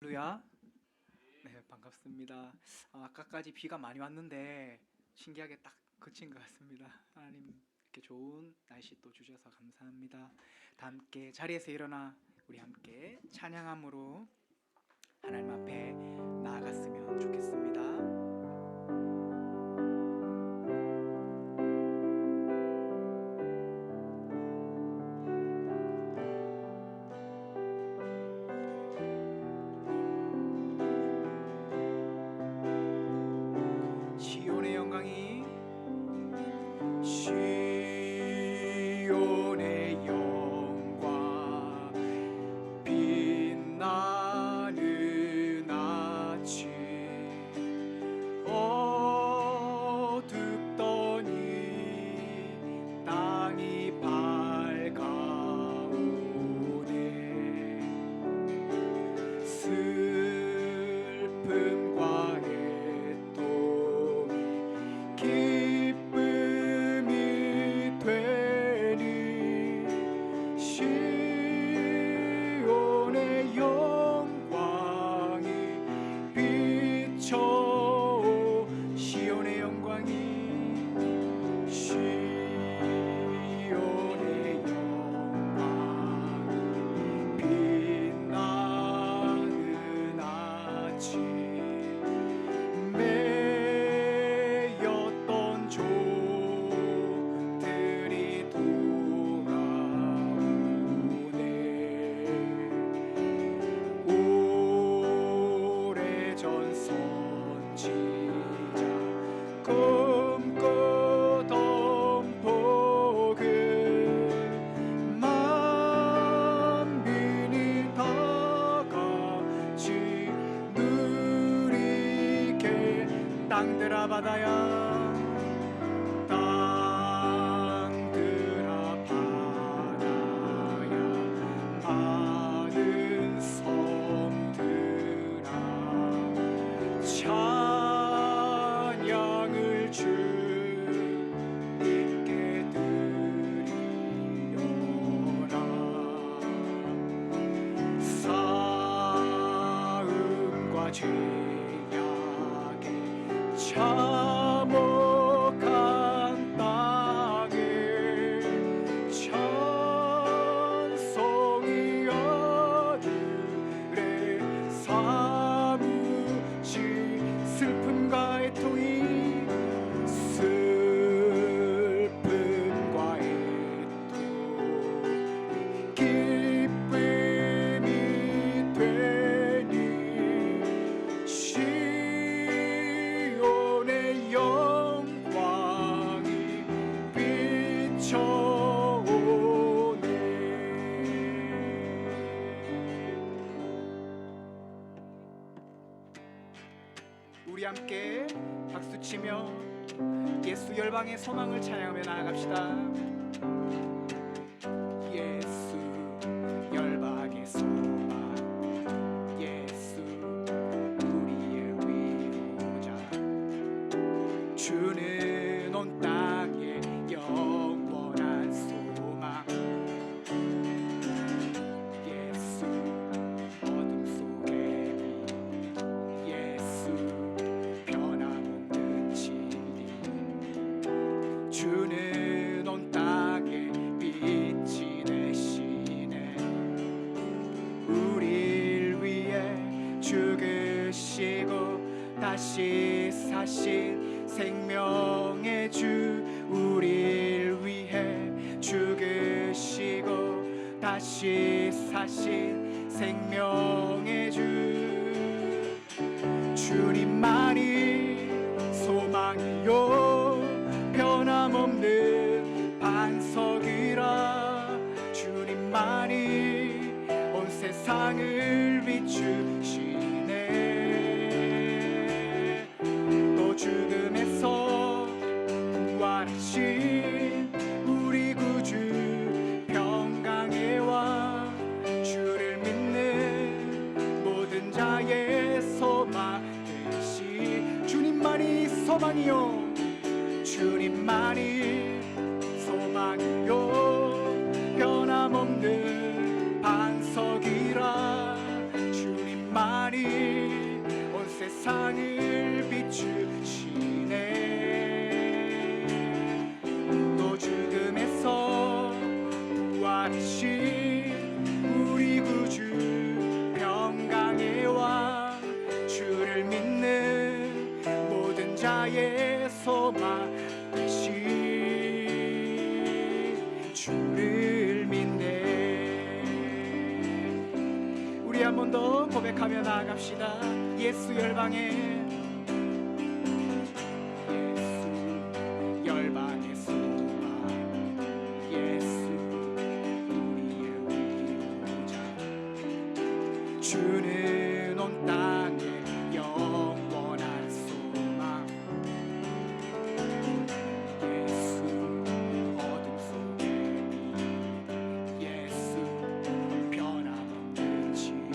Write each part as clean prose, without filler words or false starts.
루야, 네 반갑습니다. 아까까지 비가 많이 왔는데 신기하게 딱 그친 것 같습니다. 하나님 이렇게 좋은 날씨 또 주셔서 감사합니다. 다 함께 자리에서 일어나 우리 함께 찬양함으로 하나님 앞에 나아갔으면 좋겠습니다. 시온의 영광이 시온의 영광 빛나는 아침 어둡더니 땅이 밝아오네 슬픔과 애통이 기쁨이 되니 시온의 영광이 비춰 시온의 영광이 시온의 영광이 빛나는 아침 매였던 종들이 돌아오네 오래전 선지자 꿈꾸던 복을 만민이 다 같이 누리게 땅들아 바다야 땅들아 바다야 많은 섬들아 찬양을 주님께 드리려라 싸움과 죄악에 참혹한 땅에 찬송이 하늘에 사무치 슬픔과 애통이 슬픔과 애통이 기쁨이 되니 시온의 영광이 비춰오네 우리 함께 박수치며 예수 열방의 소망을 찬양하며 나아갑시다. 예수 열방의 소망 예수 우리의 위로자 주는 온 땅에 영원한 소망 예수 어둠 속의 빛 예수 변함없는 진리 주는 온 땅에 빛이 되시네 우릴 위해 죽으시고 다시 사신 생명의 주 우릴 위해 죽으시고 다시 사신 생명의 주 주님만이 소망이요 변함없는 반석이라 주님만이 온 세상을 비추시네 또 죽음에서 부활하신 우리 구주 평강의 왕 주를 믿는 모든 자의 소망 되시 주님만이 소망이요 주님만이 소망이요 변함없는 반석이라 주님만이 세상을 비추시네. 또 죽음에서 부활하신 우리 구주 평강의 왕, 주를 믿는 모든 자의 소망 되신 주를 믿네. 우리 한 번 더 고백하며 나아갑시다. 예수 열방에, 예수 열방의 소망, 예수 우리의 위로자, 주는 온 땅에 영원한 소망, 예수 어둠 속의 빛, 예수 변함없는 진리,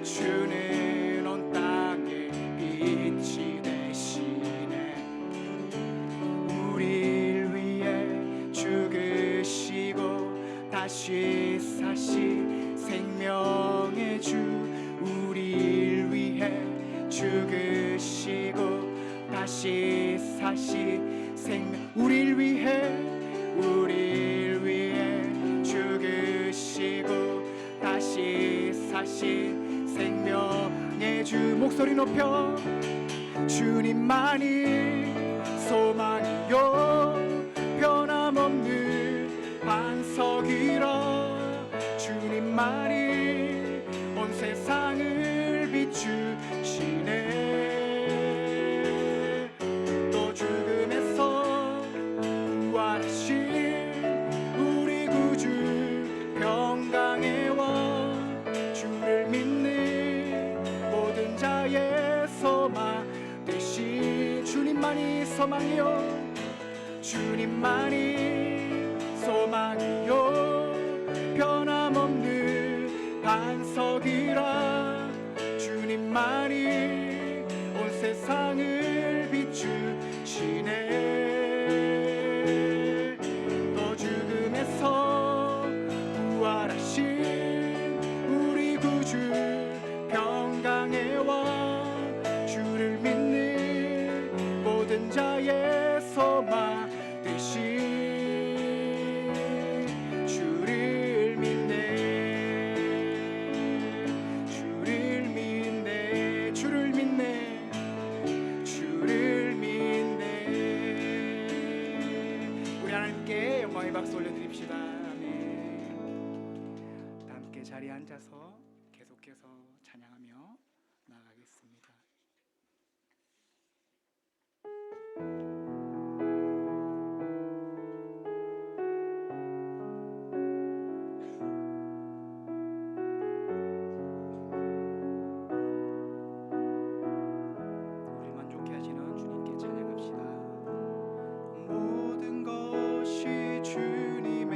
주는 온 땅에 빛이 되시네. 우릴 위해 죽으시고 다시 사신 생명의 주, 우릴 위해 죽으시고 다시 사신 생명, 우릴 위해 죽으시고 다시 사신 생명의 주. 목소리 높여 주님만이 소망이요 변함없는 반석이라, 주님만이 온 세상을 비추시네. 또 죽음에서 부활하신 우리 구주 평강의 왕, 주를 믿는 모든 자의 소망 되신 주님만이 소망이요, 주님만이 소망이요 변함없는 반석이라, 주님만이 온 세상을 비추시네. 또 죽음에서 부활하신 우리 구주 평강의 왕, 주를 믿는 모든 자의 소망 되신 주를 믿네. 주를 믿네. 주를 믿네. 주를 믿네. 우리 하나님께 영광의 박수 올려드립시다. 아멘. 다 함께 자리에 앉아서 계속해서 찬양하며 나아가겠습니다. 우리 만족해 하시는 주님께 찬양합시다. 모든 것이 주님의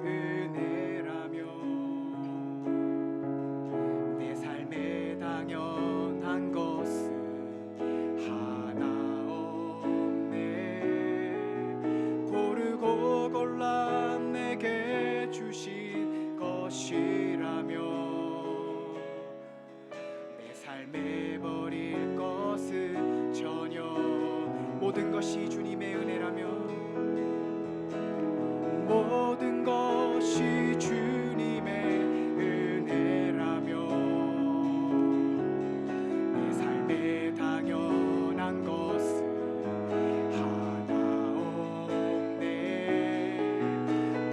은혜라며 내 삶에 당연한 것은 하나 없네. 고르고 골라 내게 주신 것이라며 내 삶에 버릴 것은 전혀, 모든 것이 주님의 은혜라며, 모든 것이 주님의 은혜라며 내 삶에 당연한 것은 하나 없네.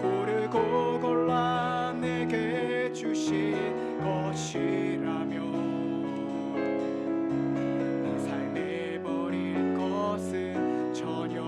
고르고 골라 내게 주신 것이라며 내 삶에 버릴 것은 전혀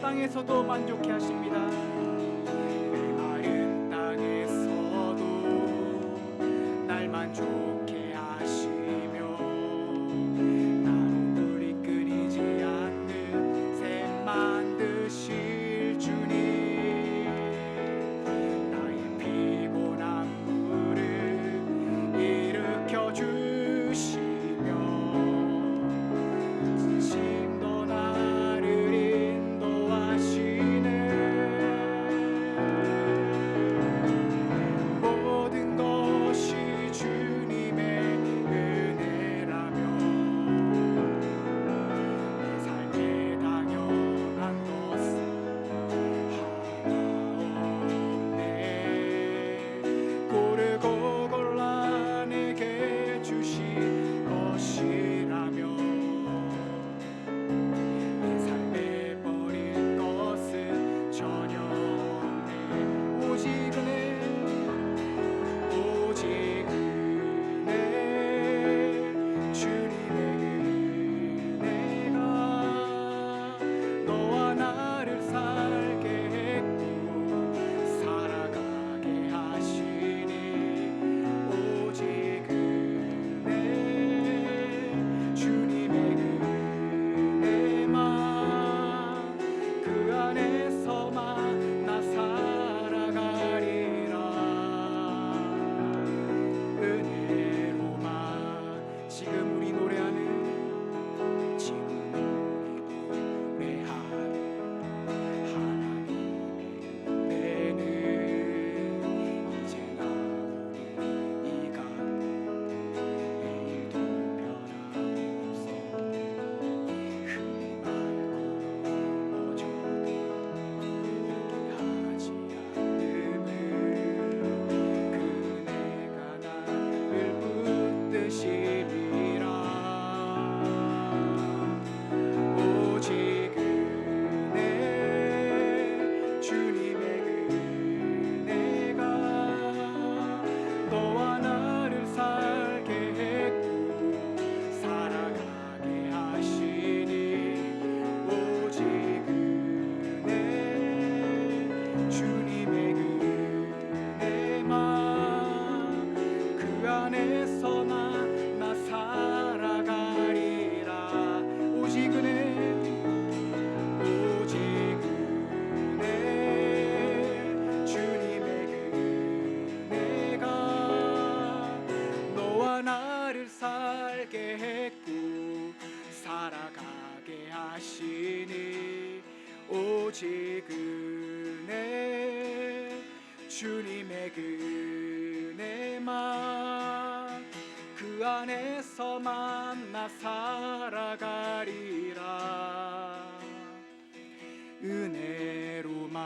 땅에서도 만족해 하십니다. 메마른 땅에서도 날 만족해 하시며 나로 물이 끊이지 않는 샘 만드실 주님, 나의 피곤한 물을 일으켜 주시며 진심도 나를 인도하시네. 모든 것이 주님의 은혜라며 내 삶의 당연한 것은 하나 없네. 고르고 골라 내게 주신 것이라며 내 삶에 버릴 것은 전혀 없네. 오직 은혜, 오직 은혜, 주님의 은혜가 너와 나를 살게 했고 살아가게 하시니 오직 은혜, 주님의 은혜만 그 안에서만 나 살아가리라. 은혜로만 지금 우리 노래하는, 지금 우리 노래하는 하나님의 은혜는 이제 나오는 이가 내일도 변함없어. 흔히 말고 어조도 얘기하지 않음은 그네가 나를 붙드심이라. 오직 은혜, 주님의 은혜가 너와 나를 살게 했고 살아가게 하시니 오직 은혜, 주님의 은혜만 그 안에서만 나 살아가리라. 오직 은혜, 오직 은혜, 주님의 은혜가 너와 나를 살게 했고 살아가게 하시니 오직 은혜, 주님의 은혜만 그 안에서만 나 살아가리라. 은혜로만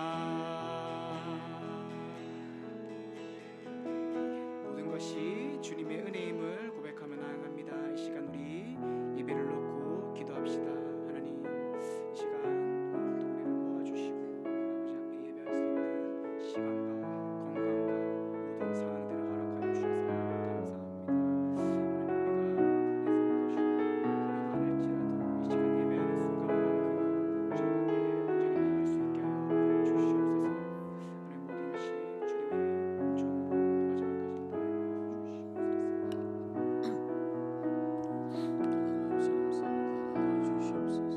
모든 것이 주님의 은혜임을 고백하며 나아갑니다. 이 시간 우리 예배를 놓고 기도합시다. 하나님, 이 시간 오늘도 우리를 모아주시고 아버지 앞에 예배할 수 있는 시간과 건강과 모든 상황들을 허락하여 주셔서 감사합니다. 하나님, 우리가 내 삶을 걸어갈지라도 이 시간 예배하는 순간만큼 주 앞에 온전히 나갈 수 있게 하여 주시옵소서. 하나님, 모든 것이 주님의 은총으로 마지막까지 인도하여 주시옵소서.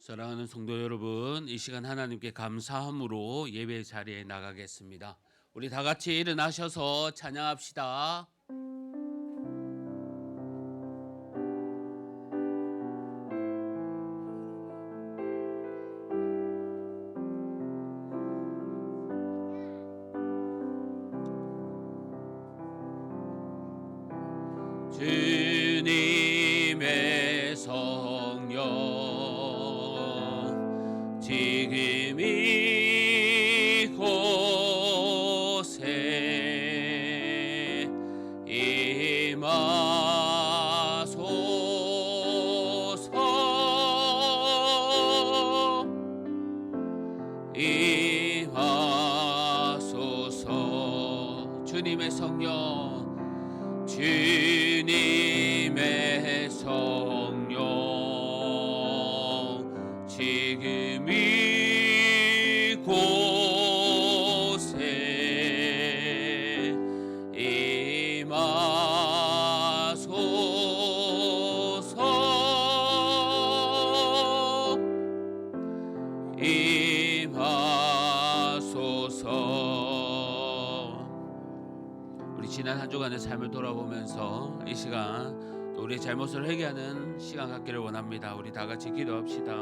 사랑하는 성도 여러분, 이 시간 하나님께 감사함으로 예배 자리에 나가겠습니다. 우리 다 같이 일어나셔서 찬양합시다. 주님의 성령 지금 이곳에 임하소서. 주님의 성령, 주님의 주님의 성령 지금 이곳에 임하소서. 우리 지난 한 주간의 삶을 돌아보면서 이 시간 또 우리의 잘못을 회개하는 시간 갖기를 원합니다. 우리 다 같이 기도합시다.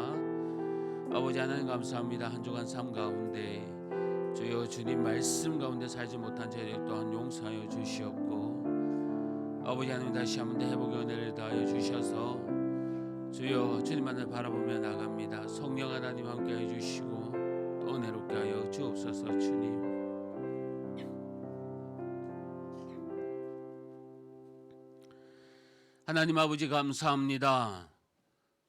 아버지 하나님 감사합니다. 한 주간 삶 가운데 주여 주님 말씀 가운데 살지 못한 저희들 또한 용서하여 주시옵고, 아버지 하나님 다시 한번 회복의 은혜를 다하여 주셔서 주여 주님만을 바라보며 나갑니다. 성령 하나님 함께하여 주시고 또 은혜롭게 하여 주옵소서. 주님 하나님 아버지 감사합니다.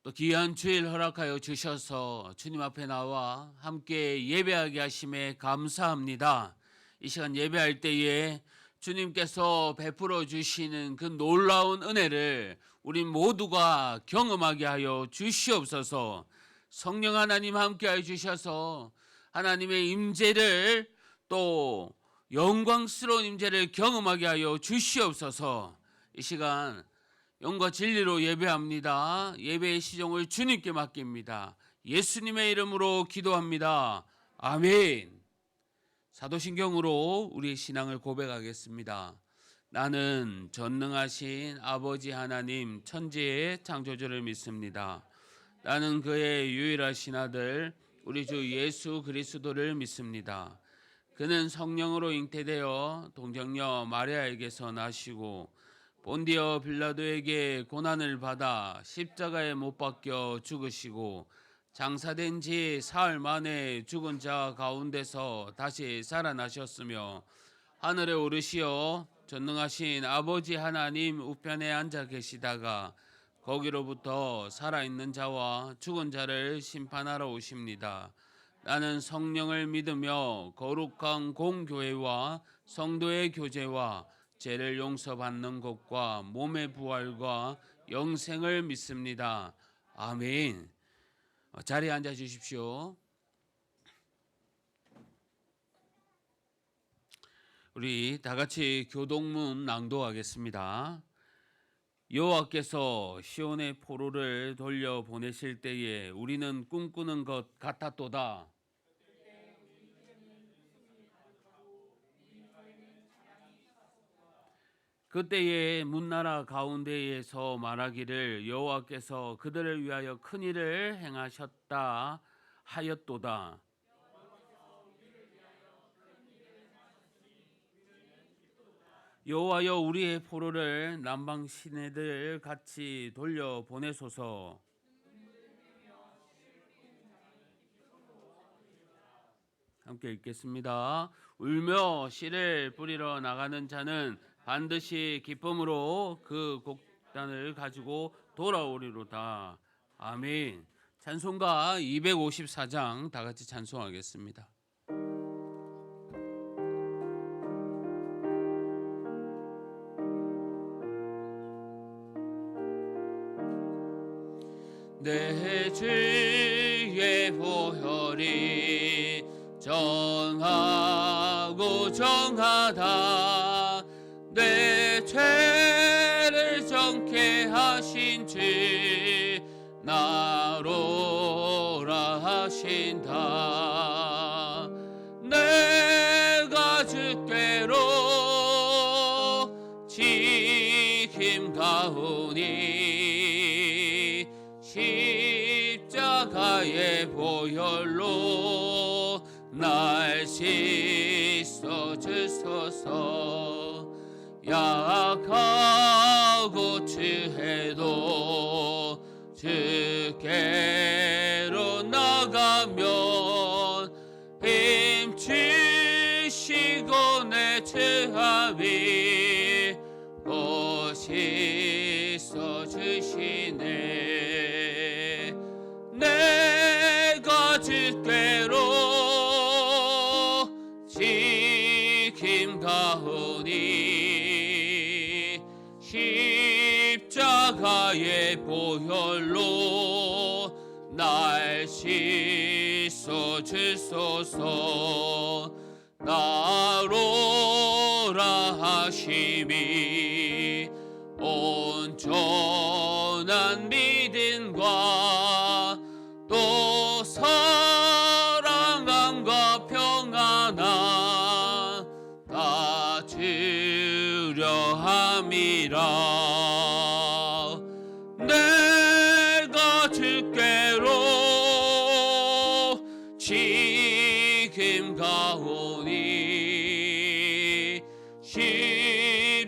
또 귀한 주일 허락하여 주셔서 주님 앞에 나와 함께 예배하게 하심에 감사합니다. 이 시간 예배할 때에 주님께서 베풀어 주시는 그 놀라운 은혜를 우리 모두가 경험하게 하여 주시옵소서. 성령 하나님 함께하여 주셔서 하나님의 임재를 또 영광스러운 임재를 경험하게 하여 주시옵소서. 이 시간 영과 진리로 예배합니다. 예배의 시종을 주님께 맡깁니다. 예수님의 이름으로 기도합니다. 아멘. 사도신경으로 우리의 신앙을 고백하겠습니다. 나는 전능하신 아버지 하나님 천지의 창조주를 믿습니다. 나는 그의 유일하신 아들 우리 주 예수 그리스도를 믿습니다. 그는 성령으로 잉태되어 동정녀 마리아에게서 나시고 본디어 빌라도에게 고난을 받아 십자가에 못 박혀 죽으시고 장사된 지 사흘 만에 죽은 자 가운데서 다시 살아나셨으며 하늘에 오르시어 전능하신 아버지 하나님 우편에 앉아 계시다가 거기로부터 살아있는 자와 죽은 자를 심판하러 오십니다. 나는 성령을 믿으며 거룩한 공교회와 성도의 교제와 죄를 용서받는 것과 몸의 부활과 영생을 믿습니다. 아멘. 자리에 앉아 주십시오. 우리 다 같이 교동문 낭독하겠습니다. 여호와께서 시온의 포로를 돌려 보내실 때에 우리는 꿈꾸는 것 같았도다. 그때에 문나라 가운데에서 말하기를 여호와께서 그들을 위하여 큰 일을 행하셨다 하였도다. 여호와여 우리의 포로를 남방 시내들 같이 돌려 보내소서. 함께 읽겠습니다. 울며 씨를 뿌리러 나가는 자는 반드시 기쁨으로 그 곡단을 가지고 돌아오리로다. 아멘. 찬송가 254장 다 같이 찬송하겠습니다. 내 주의 보혈이 정하고 정하다. 내 죄를 정케 하신 주 나로라 하신다. 내가 주께로 지킴 가오니 십자가의 보혈로 날 씻어 주소서. 약하고 취해도 주께로 나가면 힘주시고 내 죄함이 곧 씻어 주시네. 내가 주께로 지킴 가오니 십자가의 보혈로 날 씻어 주소서. 나로라 하심이 온전한 믿음과 또 사랑함과 평안함 다 주려 함이라. 내가 주께로 지금 가오니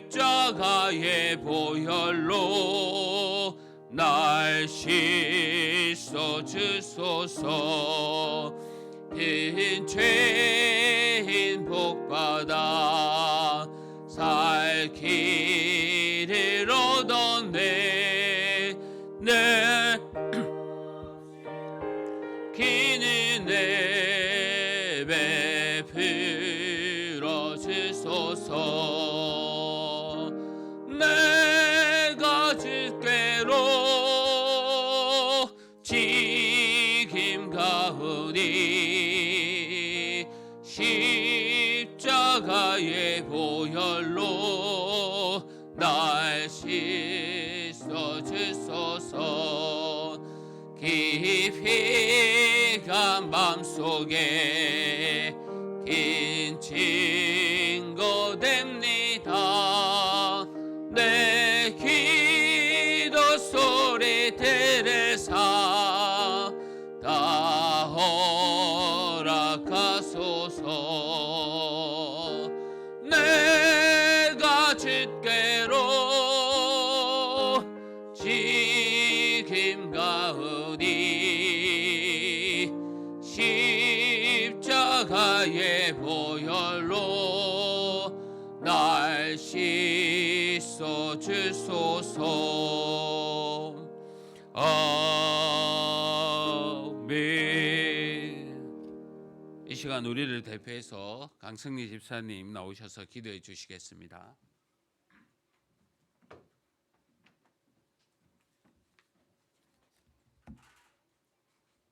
십자가의 보혈로 날 씻어 주소서. 빈 죄인 복받아 살 길을 얻었네. 내 기는 내 베풀어 주소서. 내가 주께로 지금 가오니 십자가의 보혈로 날 씻어 주소서. 깊이 간 맘속에 긴 증거 됩니다. 내 기도 소리 들으사 다 허락하소서. 내가 주께로 지금 가오니 십자가의 보혈로 날 씻어 주소서. 아멘. 이 시간 우리를 대표해서 강승리 집사님 나오셔서 기도해 주시겠습니다.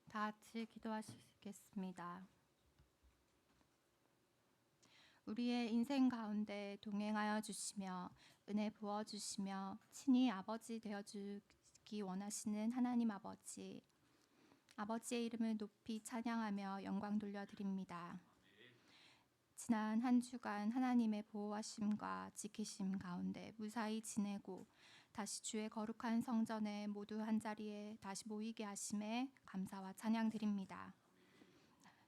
다 같이 기도하시겠습니다. 우리의 인생 가운데 동행하여 주시며 은혜 부어 주시며 친히 아버지 되어 주기 원하시는 하나님 아버지, 아버지의 이름을 높이 찬양하며 영광 돌려드립니다. 지난 한 주간 하나님의 보호하심과 지키심 가운데 무사히 지내고 다시 주의 거룩한 성전에 모두 한자리에 다시 모이게 하심에 감사와 찬양 드립니다.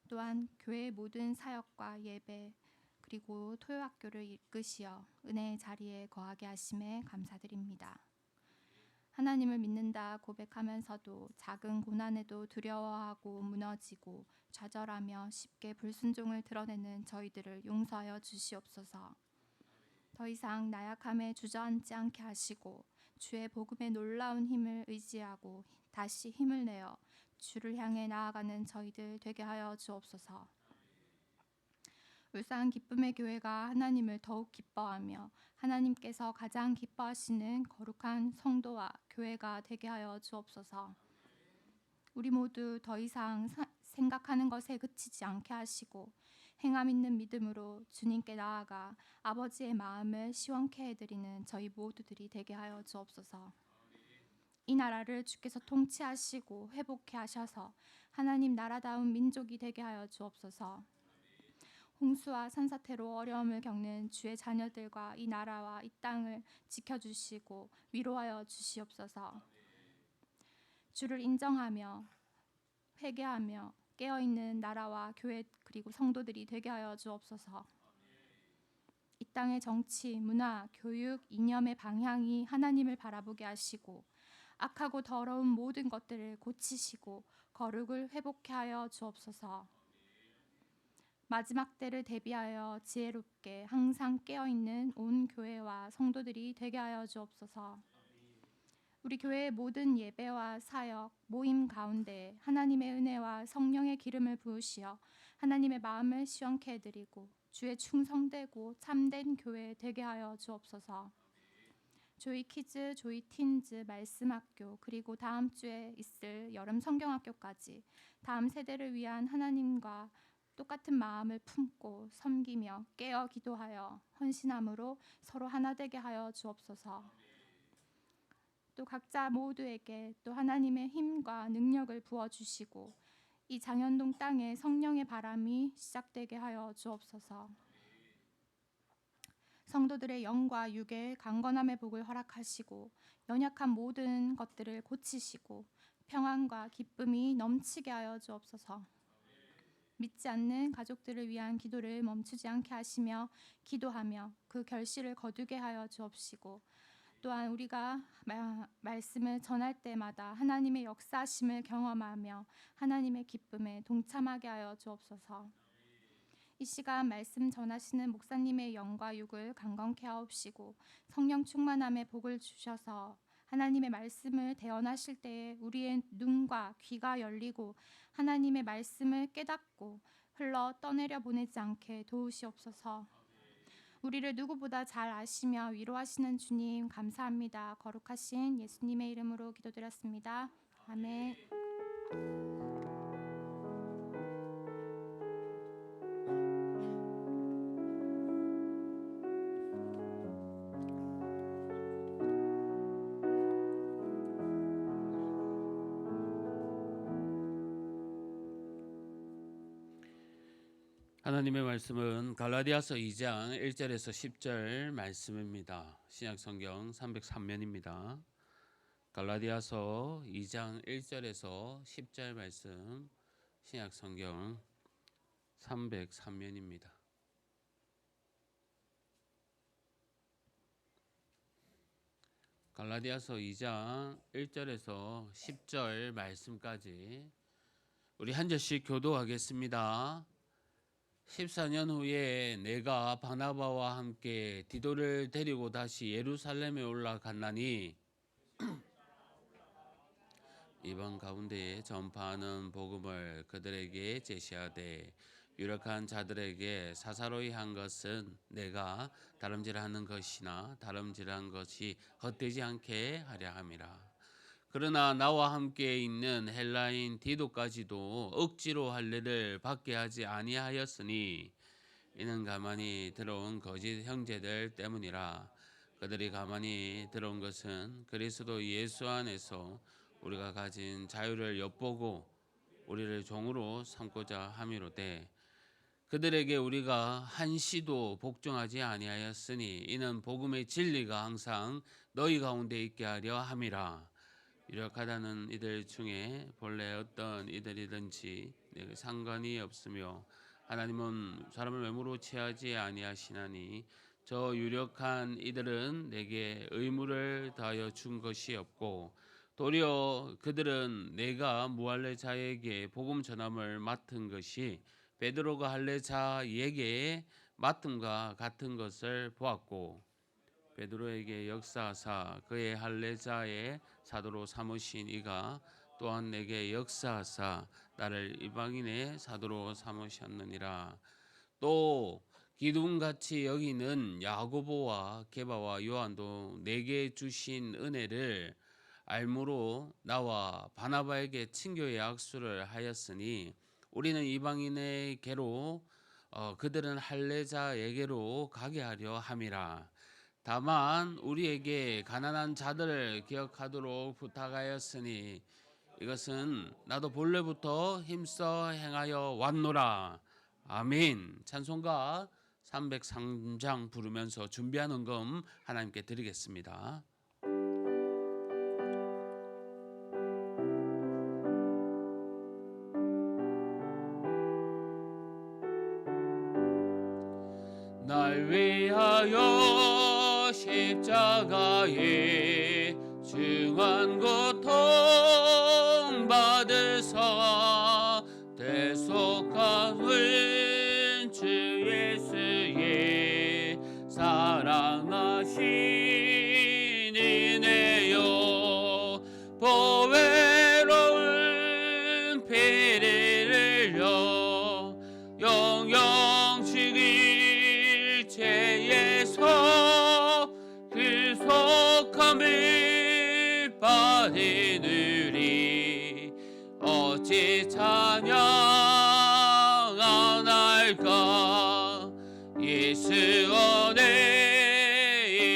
또한 교회의 모든 사역과 예배 그리고 토요학교를 이끄시어 은혜의 자리에 거하게 하심에 감사드립니다. 하나님을 믿는다 고백하면서도 작은 고난에도 두려워하고 무너지고 좌절하며 쉽게 불순종을 드러내는 저희들을 용서하여 주시옵소서. 더 이상 나약함에 주저앉지 않게 하시고 주의 복음의 놀라운 힘을 의지하고 다시 힘을 내어 주를 향해 나아가는 저희들 되게 하여 주옵소서. 울산 기쁨의 교회가 하나님을 더욱 기뻐하며 하나님께서 가장 기뻐하시는 거룩한 성도와 교회가 되게 하여 주옵소서. 우리 모두 더 이상 생각하는 것에 그치지 않게 하시고 행함 있는 믿음으로 주님께 나아가 아버지의 마음을 시원케 해드리는 저희 모두들이 되게 하여 주옵소서. 이 나라를 주께서 통치하시고 회복케 하셔서 하나님 나라다운 민족이 되게 하여 주옵소서. 홍수와 산사태로 어려움을 겪는 주의 자녀들과 이 나라와 이 땅을 지켜주시고 위로하여 주시옵소서. 주를 인정하며 회개하며 깨어있는 나라와 교회 그리고 성도들이 되게 하여 주옵소서. 이 땅의 정치, 문화, 교육, 이념의 방향이 하나님을 바라보게 하시고 악하고 더러운 모든 것들을 고치시고 거룩을 회복케 하여 주옵소서. 마지막 때를 대비하여 지혜롭게 항상 깨어있는 온 교회와 성도들이 되게 하여 주옵소서. 우리 교회의 모든 예배와 사역, 모임 가운데 하나님의 은혜와 성령의 기름을 부으시어 하나님의 마음을 시원케 해드리고 주의 충성되고 참된 교회 되게 하여 주옵소서. 조이 키즈, 조이 틴즈, 말씀학교, 그리고 다음 주에 있을 여름 성경학교까지 다음 세대를 위한 하나님과 똑같은 마음을 품고 섬기며 깨어 기도하여 헌신함으로 서로 하나 되게 하여 주옵소서. 또 각자 모두에게 또 하나님의 힘과 능력을 부어주시고 이 장현동 땅에 성령의 바람이 시작되게 하여 주옵소서. 성도들의 영과 육의 강건함의 복을 허락하시고 연약한 모든 것들을 고치시고 평안과 기쁨이 넘치게 하여 주옵소서. 믿지 않는 가족들을 위한 기도를 멈추지 않게 하시며 기도하며 그 결실을 거두게 하여 주옵시고 또한 우리가 말씀을 전할 때마다 하나님의 역사하심을 경험하며 하나님의 기쁨에 동참하게 하여 주옵소서. 이 시간 말씀 전하시는 목사님의 영과 육을 강건케 하옵시고 성령 충만함의 복을 주셔서 하나님의 말씀을 대언하실 때에 우리의 눈과 귀가 열리고 하나님의 말씀을 깨닫고 흘러 떠내려 보내지 않게 도우시옵소서. 우리를 누구보다 잘 아시며 위로하시는 주님 감사합니다. 거룩하신 예수님의 이름으로 기도드렸습니다. 아멘. 하나님의 말씀은 갈라디아서 2장 1절에서 10절 말씀입니다. 신약성경 303면입니다. 갈라디아서 2장 1절에서 10절 말씀, 신약성경 303면입니다. 갈라디아서 2장 1절에서 10절 말씀까지 우리 한 절씩 교도하겠습니다. 14년 후에 내가 바나바와 함께 디도를 데리고 다시 예루살렘에 올라갔나니 이방 가운데에 전파하는 복음을 그들에게 제시하되 유력한 자들에게 사사로이 한 것은 내가 다름질하는 것이나 다름질한 것이 헛되지 않게 하려 함이라. 그러나 나와 함께 있는 헬라인 디도까지도 억지로 할례를 받게 하지 아니하였으니 이는 가만히 들어온 거짓 형제들 때문이라. 그들이 가만히 들어온 것은 그리스도 예수 안에서 우리가 가진 자유를 엿보고 우리를 종으로 삼고자 함이로되 그들에게 우리가 한시도 복종하지 아니하였으니 이는 복음의 진리가 항상 너희 가운데 있게 하려 함이라. 유력하다는 이들 중에 본래 어떤 이들이든지 내게 상관이 없으며 하나님은 사람을 외모로 취하지 아니하시나니 저 유력한 이들은 내게 의무를 다하여 준 것이 없고 도리어 그들은 내가 무할례자에게 복음 전함을 맡은 것이 베드로가 할례자에게 맡음과 같은 것을 보았고 베드로에게 역사하사 그의 할례자의 사도로 삼으신 이가 또한 내게 역사하사 나를 이방인의 사도로 삼으셨느니라. 또 기둥같이 여기는 야고보와 게바와 요한도 내게 주신 은혜를 알므로 나와 바나바에게 친교의 악수를 하였으니 우리는 이방인에게로 그들은 할례자에게로 가게 하려 함이라. 다만 우리에게 가난한 자들을 기억하도록 부탁하였으니 이것은 나도 본래부터 힘써 행하여 왔노라. 아멘. 찬송가 303장 부르면서 준비한 헌금 하나님께 드리겠습니다. 날 위하여 십자가에 중한 고통 받으사 대속하신 주 예수의 사랑하신 이내요 보배로운 피를 흘려 영영 죽일 죄에서 그 속한 어찌 찬양하날까. 예수 안에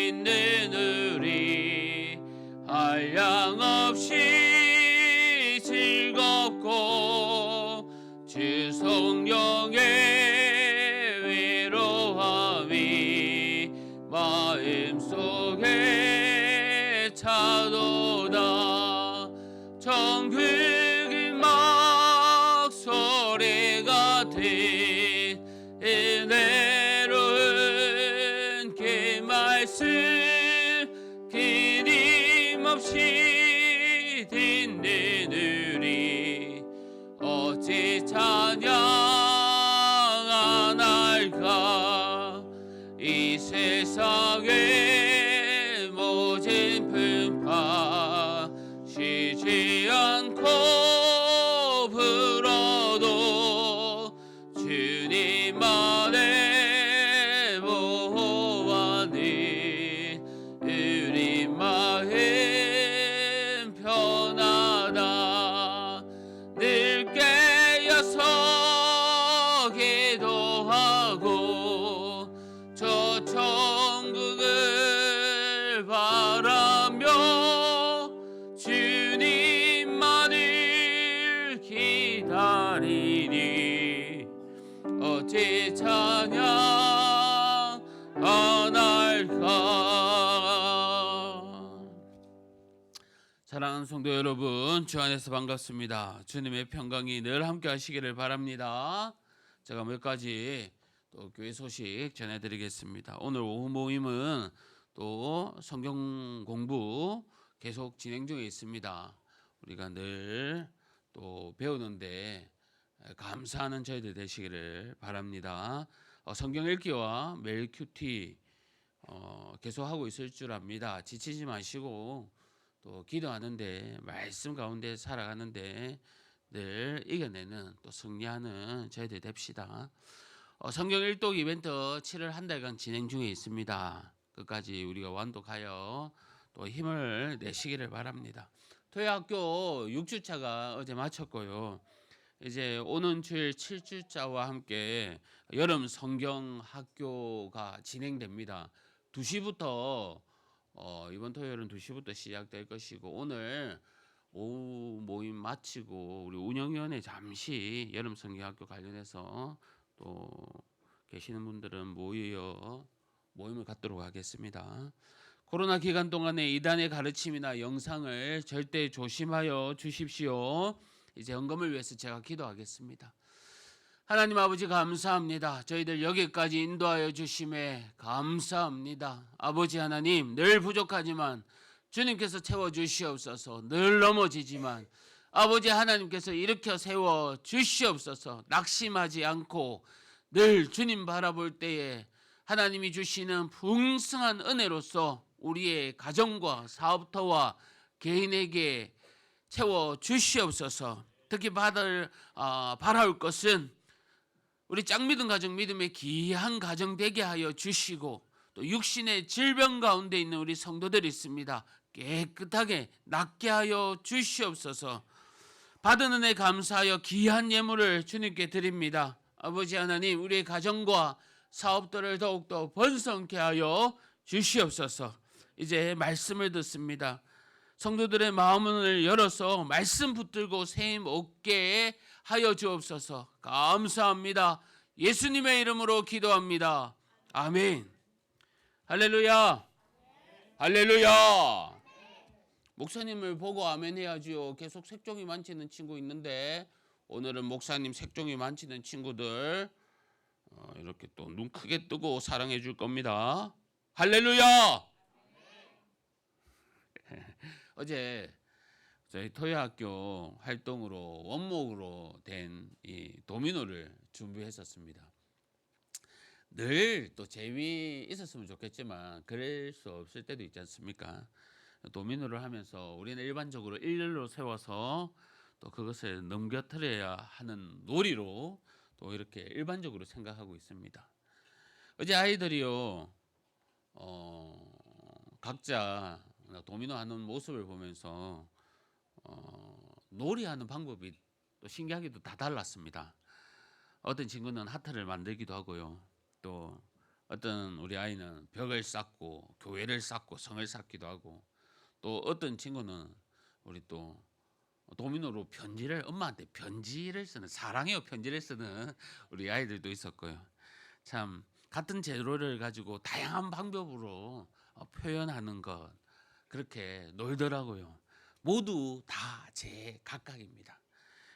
있는 우리 한량없이 즐겁고 주 성령의 위로함이 마음속에 차도다. 정극인 막소리 같은 은혜로운 그 말씀 끊임없이 듣는 우리 어찌 찬양하날까. 이 세상의 모진 풍파 쉬지 않고 불어도 주님만의 보호하니 우리 마음 편하다. 늘 깨어서 기도하고 저 천국을 바라며 주님만을 기다리니 어찌 찬양하날까. 사랑하는 성도 여러분, 주 안에서 반갑습니다. 주님의 평강이 늘 함께 하시기를 바랍니다. 제가 몇 가지 또 교회 소식 전해드리겠습니다. 오늘 오후 모임은 또 성경 공부 계속 진행 중에 있습니다. 우리가 늘 또 배우는데 감사하는 저희들 되시기를 바랍니다. 성경 읽기와 매일 큐티 계속 하고 있을 줄 압니다. 지치지 마시고 또 기도하는데 말씀 가운데 살아가는데 늘 이겨내는 또 승리하는 저희들 됩시다. 성경 일독 이벤트 7월 한 달간 진행 중에 있습니다. 끝까지 우리가 완독하여 또 힘을 내시기를 바랍니다. 토요학교 6주차가 어제 마쳤고요. 이제 오는 주일 7주차와 함께 여름 성경 학교가 진행됩니다. 2시부터 이번 토요일은 2시부터 시작될 것이고, 오늘 오후 모임 마치고 우리 운영위원회 잠시 여름 성경학교 관련해서 또 계시는 분들은 모임을 갖도록 하겠습니다. 코로나 기간 동안에 이단의 가르침이나 영상을 절대 조심하여 주십시오. 이제 헌금을 위해서 제가 기도하겠습니다. 하나님 아버지 감사합니다. 저희들 여기까지 인도하여 주심에 감사합니다. 아버지 하나님, 늘 부족하지만 주님께서 채워주시옵소서. 늘 넘어지지만 아버지 하나님께서 일으켜 세워 주시옵소서. 낙심하지 않고 늘 주님 바라볼 때에 하나님이 주시는 풍성한 은혜로서 우리의 가정과 사업터와 개인에게 채워 주시옵소서. 특히 바라올 것은 우리 짝믿음 가정 믿음의 귀한 가정 되게 하여 주시고, 또 육신의 질병 가운데 있는 우리 성도들이 있습니다. 깨끗하게 낫게 하여 주시옵소서. 받은 은혜 감사하여 귀한 예물을 주님께 드립니다. 아버지 하나님, 우리의 가정과 사업들을 더욱더 번성케 하여 주시옵소서. 이제 말씀을 듣습니다. 성도들의 마음을 열어서 말씀 붙들고 세임 얻게 하여 주옵소서. 감사합니다. 예수님의 이름으로 기도합니다. 아멘. 할렐루야. 할렐루야. 목사님을 보고 아멘 해야지요. 계속 색종이 만지는 친구 있는데 오늘은 목사님 색종이 만지는 친구들 이렇게 또 눈 크게 뜨고 사랑해 줄 겁니다. 할렐루야. 어제 저희 토요학교 활동으로 원목으로 된 이 도미노를 준비했었습니다. 늘 또 재미 있었으면 좋겠지만 그럴 수 없을 때도 있지 않습니까? 도미노를 하면서 우리는 일반적으로 일렬로 세워서 또 그것을 넘겨뜨려야 하는 놀이로 또 이렇게 일반적으로 생각하고 있습니다. 어제 아이들이요 각자 도미노 하는 모습을 보면서 놀이하는 방법이 또 신기하게도 다 달랐습니다. 어떤 친구는 하트를 만들기도 하고요. 또 어떤 우리 아이는 벽을 쌓고 교회를 쌓고 성을 쌓기도 하고, 또 어떤 친구는 우리 또 도미노로 편지를, 엄마한테 편지를 쓰는, 사랑해요 편지를 쓰는 우리 아이들도 있었고요. 참 같은 재료를 가지고 다양한 방법으로 표현하는 것, 그렇게 놀더라고요. 모두 다 제 각각입니다.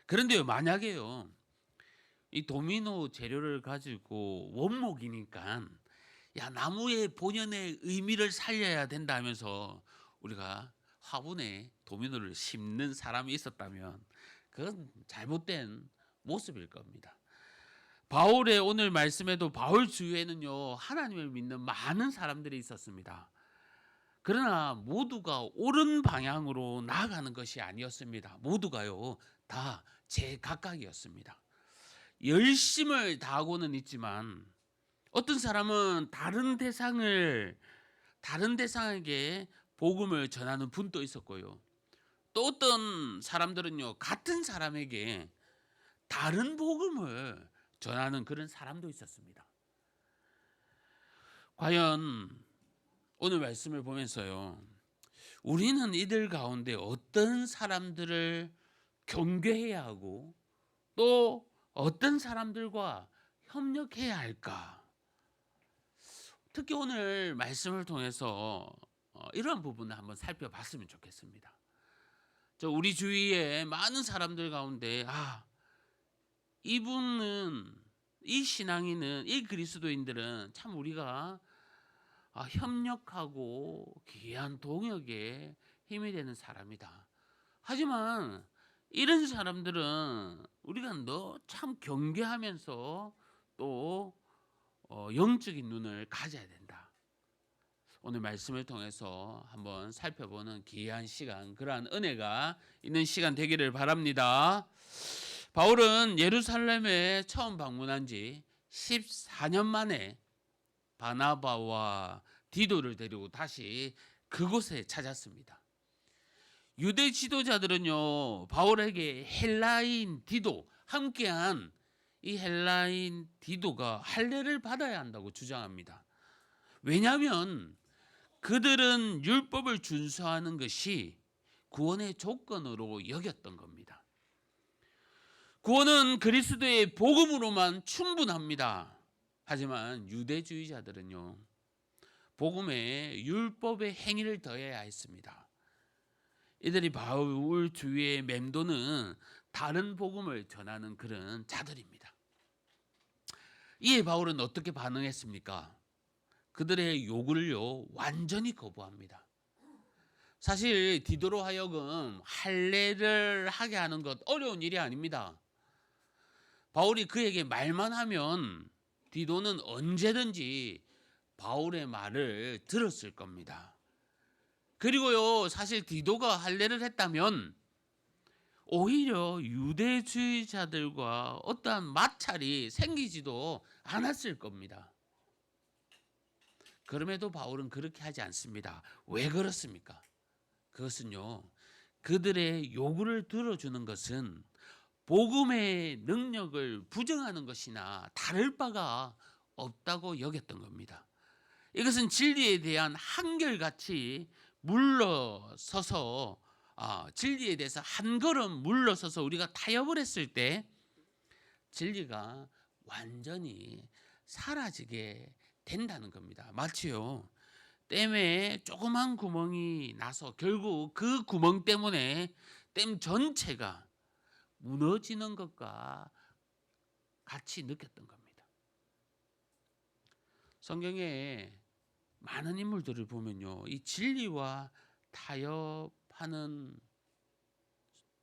그런데요, 만약에요 이 도미노 재료를 가지고 원목이니까 야 나무의 본연의 의미를 살려야 된다 하면서 우리가 화분에 도미노를 심는 사람이 있었다면 그건 잘못된 모습일 겁니다. 바울의 오늘 말씀에도 바울 주위에는요 하나님을 믿는 많은 사람들이 있었습니다. 그러나 모두가 옳은 방향으로 나아가는 것이 아니었습니다. 모두가요 다 제각각이었습니다. 열심을 다하고는 있지만 어떤 사람은 다른 대상에게 복음을 전하는 분도 있었고요. 또 어떤 사람들은요 같은 사람에게 다른 복음을 전하는 그런 사람도 있었습니다. 과연 오늘 말씀을 보면서요 우리는 이들 가운데 어떤 사람들을 경계해야 하고 또 어떤 사람들과 협력해야 할까? 특히 오늘 말씀을 통해서 이러한 부분을 한번 살펴봤으면 좋겠습니다. 우리 주위에 많은 사람들 가운데 이분은, 이 신앙인은, 이 그리스도인들은 참 우리가 협력하고 귀한 동역에 힘이 되는 사람이다. 하지만 이런 사람들은 우리가 참 경계하면서 또 영적인 눈을 가져야 된다. 오늘 말씀을 통해서 한번 살펴보는 귀한 시간, 그러한 은혜가 있는 시간 되기를 바랍니다. 바울은 예루살렘에 처음 방문한 지 14년 만에 바나바와 디도를 데리고 다시 그곳에 찾았습니다. 유대 지도자들은요 바울에게 헬라인 디도, 함께한 이 헬라인 디도가 할례를 받아야 한다고 주장합니다. 왜냐하면 그들은 율법을 준수하는 것이 구원의 조건으로 여겼던 겁니다. 구원은 그리스도의 복음으로만 충분합니다. 하지만 유대주의자들은요 복음에 율법의 행위를 더해야 했습니다. 이들이 바울 주위에 맴도는 다른 복음을 전하는 그런 자들입니다. 이에 바울은 어떻게 반응했습니까? 그들의 요구를요 완전히 거부합니다. 사실 디도로 하여금 할례를 하게 하는 것 어려운 일이 아닙니다. 바울이 그에게 말만 하면 디도는 언제든지 바울의 말을 들었을 겁니다. 그리고요 사실 디도가 할례를 했다면 오히려 유대주의자들과 어떠한 마찰이 생기지도 않았을 겁니다. 그럼에도 바울은 그렇게 하지 않습니다. 왜 그렇습니까? 그것은요 그들의 요구를 들어주는 것은 복음의 능력을 부정하는 것이나 다를 바가 없다고 여겼던 겁니다. 이것은 진리에 대한 한결같이 물러서서 진리에 대해서 한 걸음 물러서서 우리가 타협을 했을 때 진리가 완전히 사라지게 된다는 겁니다. 마치요 댐에 조그만 구멍이 나서 결국 그 구멍 때문에 댐 전체가 무너지는 것과 같이 느꼈던 겁니다. 성경에 많은 인물들을 보면요 이 진리와 타협하는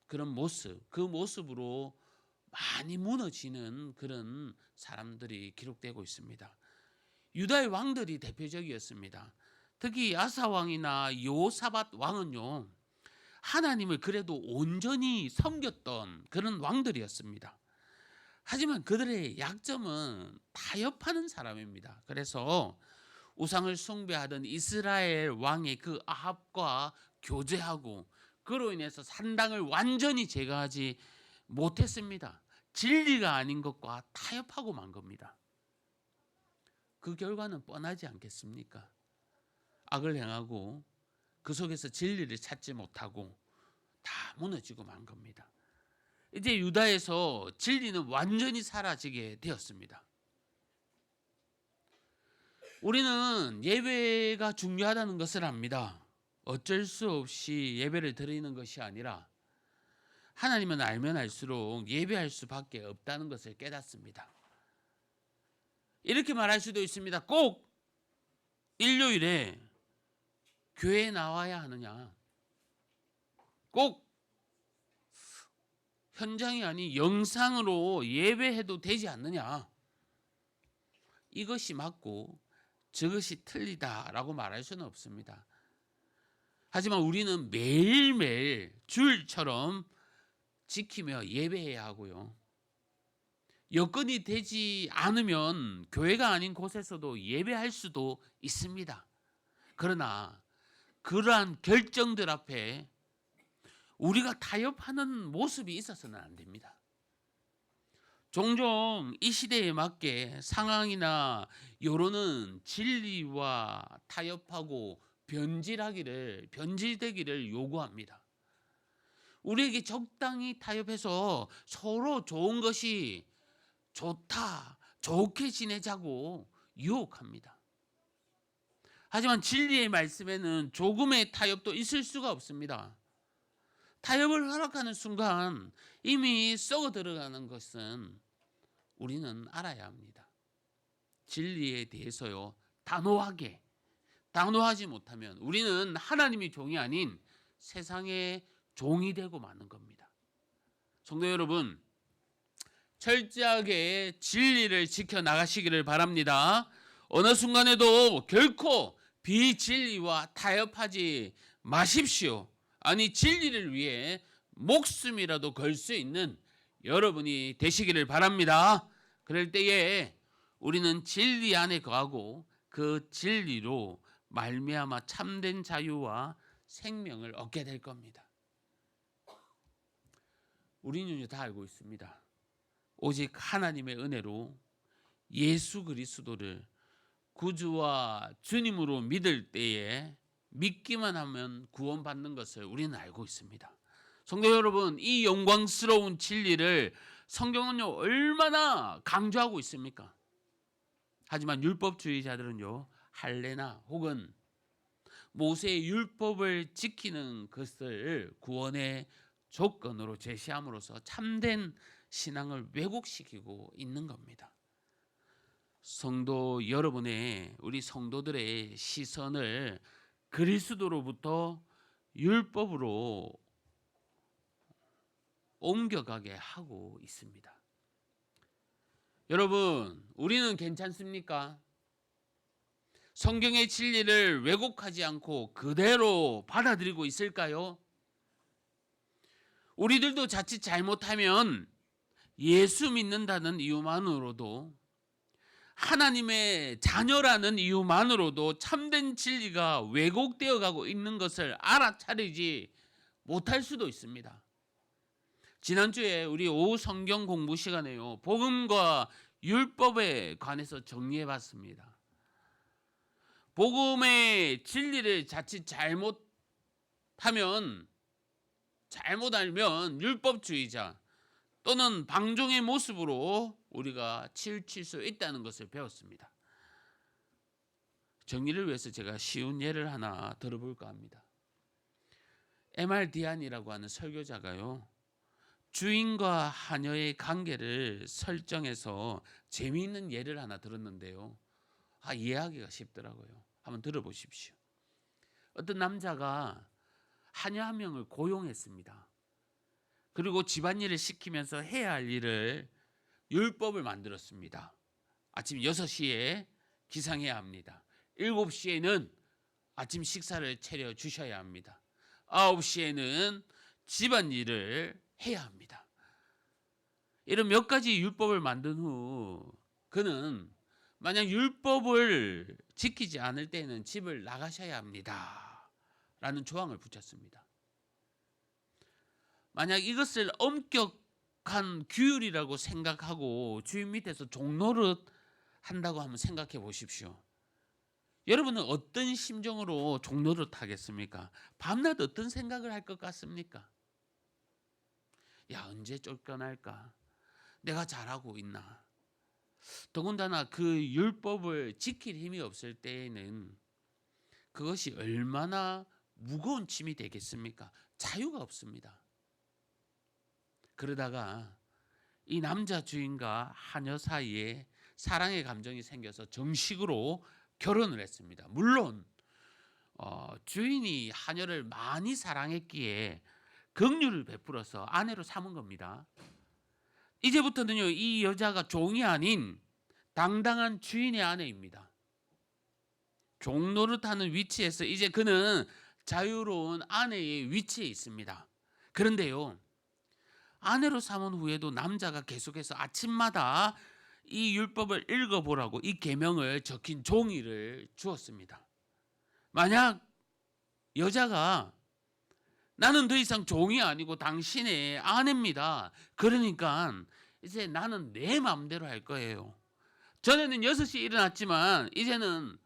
그런 모습, 그 모습으로 많이 무너지는 그런 사람들이 기록되고 있습니다. 유다의 왕들이 대표적이었습니다. 특히 아사 왕이나 여호사밧 왕은요 하나님을 그래도 온전히 섬겼던 그런 왕들이었습니다. 하지만 그들의 약점은 타협하는 사람입니다. 그래서 우상을 숭배하던 이스라엘 왕의 그 아합과 교제하고 그로 인해서 산당을 완전히 제거하지 못했습니다. 진리가 아닌 것과 타협하고 만 겁니다. 그 결과는 뻔하지 않겠습니까? 악을 행하고 그 속에서 진리를 찾지 못하고 다 무너지고 만 겁니다. 이제 유다에서 진리는 완전히 사라지게 되었습니다. 우리는 예배가 중요하다는 것을 압니다. 어쩔 수 없이 예배를 드리는 것이 아니라 하나님은 알면 알수록 예배할 수밖에 없다는 것을 깨닫습니다. 이렇게 말할 수도 있습니다. 꼭 일요일에 교회에 나와야 하느냐? 꼭 현장이 아닌 영상으로 예배해도 되지 않느냐? 이것이 맞고 저것이 틀리다라고 말할 수는 없습니다. 하지만 우리는 매일매일 주일처럼 지키며 예배해야 하고요. 여건이 되지 않으면 교회가 아닌 곳에서도 예배할 수도 있습니다. 그러나 그러한 결정들 앞에 우리가 타협하는 모습이 있어서는 안 됩니다. 종종 이 시대에 맞게 상황이나 여론은 진리와 타협하고 변질되기를 요구합니다. 우리에게 적당히 타협해서 서로 좋은 것이 좋다, 좋게 지내자고 유혹합니다. 하지만 진리의 말씀에는 조금의 타협도 있을 수가 없습니다. 타협을 허락하는 순간 이미 썩어 들어가는 것은 우리는 알아야 합니다. 진리에 대해서요, 단호하지 못하면 우리는 하나님의 종이 아닌 세상의 종이 되고 마는 겁니다. 성도 여러분, 철저하게 진리를 지켜 나가시기를 바랍니다. 어느 순간에도 결코 비진리와 타협하지 마십시오. 아니, 진리를 위해 목숨이라도 걸 수 있는 여러분이 되시기를 바랍니다. 그럴 때에 우리는 진리 안에 거하고 그 진리로 말미암아 참된 자유와 생명을 얻게 될 겁니다. 우리는 다 알고 있습니다. 오직 하나님의 은혜로 예수 그리스도를 구주와 주님으로 믿을 때에 믿기만 하면 구원받는 것을 우리는 알고 있습니다. 성도 여러분, 이 영광스러운 진리를 성경은요 얼마나 강조하고 있습니까? 하지만 율법주의자들은요 할례나 혹은 모세의 율법을 지키는 것을 구원의 조건으로 제시함으로써 참된 신앙을 왜곡시키고 있는 겁니다. 성도 여러분의, 우리 성도들의 시선을 그리스도로부터 율법으로 옮겨가게 하고 있습니다. 여러분, 우리는 괜찮습니까? 성경의 진리를 왜곡하지 않고 그대로 받아들이고 있을까요? 우리들도 자칫 잘못하면 예수 믿는다는 이유만으로도, 하나님의 자녀라는 이유만으로도 참된 진리가 왜곡되어 가고 있는 것을 알아차리지 못할 수도 있습니다. 지난주에 우리 오후 성경 공부 시간에요, 복음과 율법에 관해서 정리해 봤습니다. 복음의 진리를 자칫 잘못 알면 율법주의자 또는 방종의 모습으로 우리가 치우칠 수 있다는 것을 배웠습니다. 정리를 위해서 제가 쉬운 예를 하나 들어볼까 합니다. M.R. 디안이라고 하는 설교자가요, 주인과 하녀의 관계를 설정해서 재미있는 예를 하나 들었는데요, 이해하기가 쉽더라고요. 한번 들어보십시오. 어떤 남자가 하녀 한 명을 고용했습니다. 그리고 집안일을 시키면서 해야 할 일을 율법을 만들었습니다. 아침 6시에 기상해야 합니다. 7시에는 아침 식사를 차려 주셔야 합니다. 9시에는 집안일을 해야 합니다. 이런 몇 가지 율법을 만든 후 그는 만약 율법을 지키지 않을 때는 집을 나가셔야 합니다 라는 조항을 붙였습니다. 만약 이것을 엄격 규율이라고 생각하고 주인 밑에서 종노릇 한다고 한번 생각해 보십시오. 여러분은 어떤 심정으로 종노릇 하겠습니까? 밤낮 어떤 생각을 할 것 같습니까? 야, 언제 쫓겨날까? 내가 잘하고 있나? 더군다나 그 율법을 지킬 힘이 없을 때에는 그것이 얼마나 무거운 짐이 되겠습니까? 자유가 없습니다. 그러다가 이 남자 주인과 하녀 사이에 사랑의 감정이 생겨서 정식으로 결혼을 했습니다. 물론 주인이 하녀를 많이 사랑했기에 긍휼을 베풀어서 아내로 삼은 겁니다. 이제부터는요, 이 여자가 종이 아닌 당당한 주인의 아내입니다. 종 노릇하는 위치에서 이제 그는 자유로운 아내의 위치에 있습니다. 그런데요, 아내로 삼은 후에도 남자가 계속해서 아침마다 이 율법을 읽어보라고 이 계명을 적힌 종이를 주었습니다. 만약 여자가 나는 더 이상 종이 아니고 당신의 아내입니다. 그러니까 이제 나는 내 마음대로 할 거예요. 전에는 6시에 일어났지만 이제는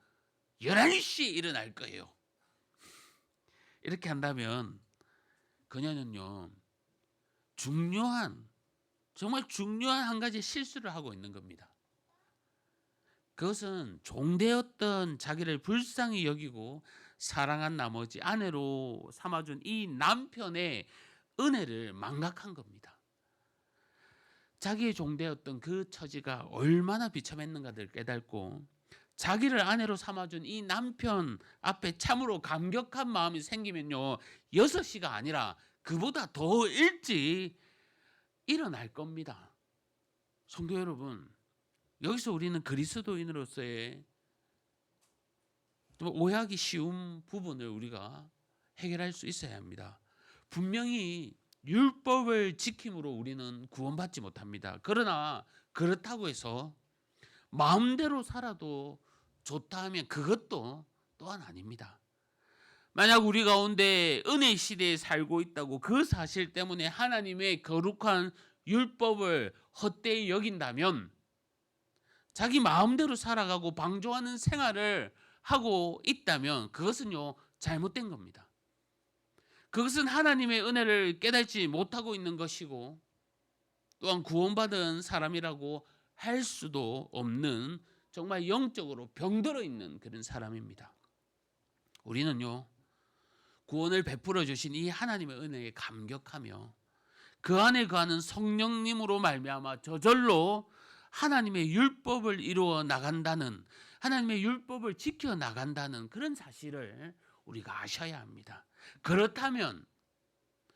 11시에 일어날 거예요. 이렇게 한다면 그녀는요, 정말 중요한 한 가지 실수를 하고 있는 겁니다. 그것은 종되었던 자기를 불쌍히 여기고 사랑한 나머지 아내로 삼아준 이 남편의 은혜를 망각한 겁니다. 자기의 종되었던 그 처지가 얼마나 비참했는가를 깨닫고 자기를 아내로 삼아준 이 남편 앞에 참으로 감격한 마음이 생기면요, 6시가 아니라 그보다 더 일찍 일어날 겁니다. 성도 여러분, 여기서 우리는 그리스도인으로서의 좀 오해하기 쉬운 부분을 우리가 해결할 수 있어야 합니다. 분명히 율법을 지킴으로 우리는 구원받지 못합니다. 그러나 그렇다고 해서 마음대로 살아도 좋다 하면 그것도 또한 아닙니다. 만약 우리 가운데 은혜 시대에 살고 있다고 그 사실 때문에 하나님의 거룩한 율법을 헛되이 여긴다면 자기 마음대로 살아가고 방종하는 생활을 하고 있다면 그것은요, 잘못된 겁니다. 그것은 하나님의 은혜를 깨닫지 못하고 있는 것이고 또한 구원받은 사람이라고 할 수도 없는 정말 영적으로 병들어 있는 그런 사람입니다. 우리는요, 구원을 베풀어 주신 이 하나님의 은혜에 감격하며 그 안에 거하는 성령님으로 말미암아 저절로 하나님의 율법을 이루어 나간다는, 하나님의 율법을 지켜 나간다는 그런 사실을 우리가 아셔야 합니다. 그렇다면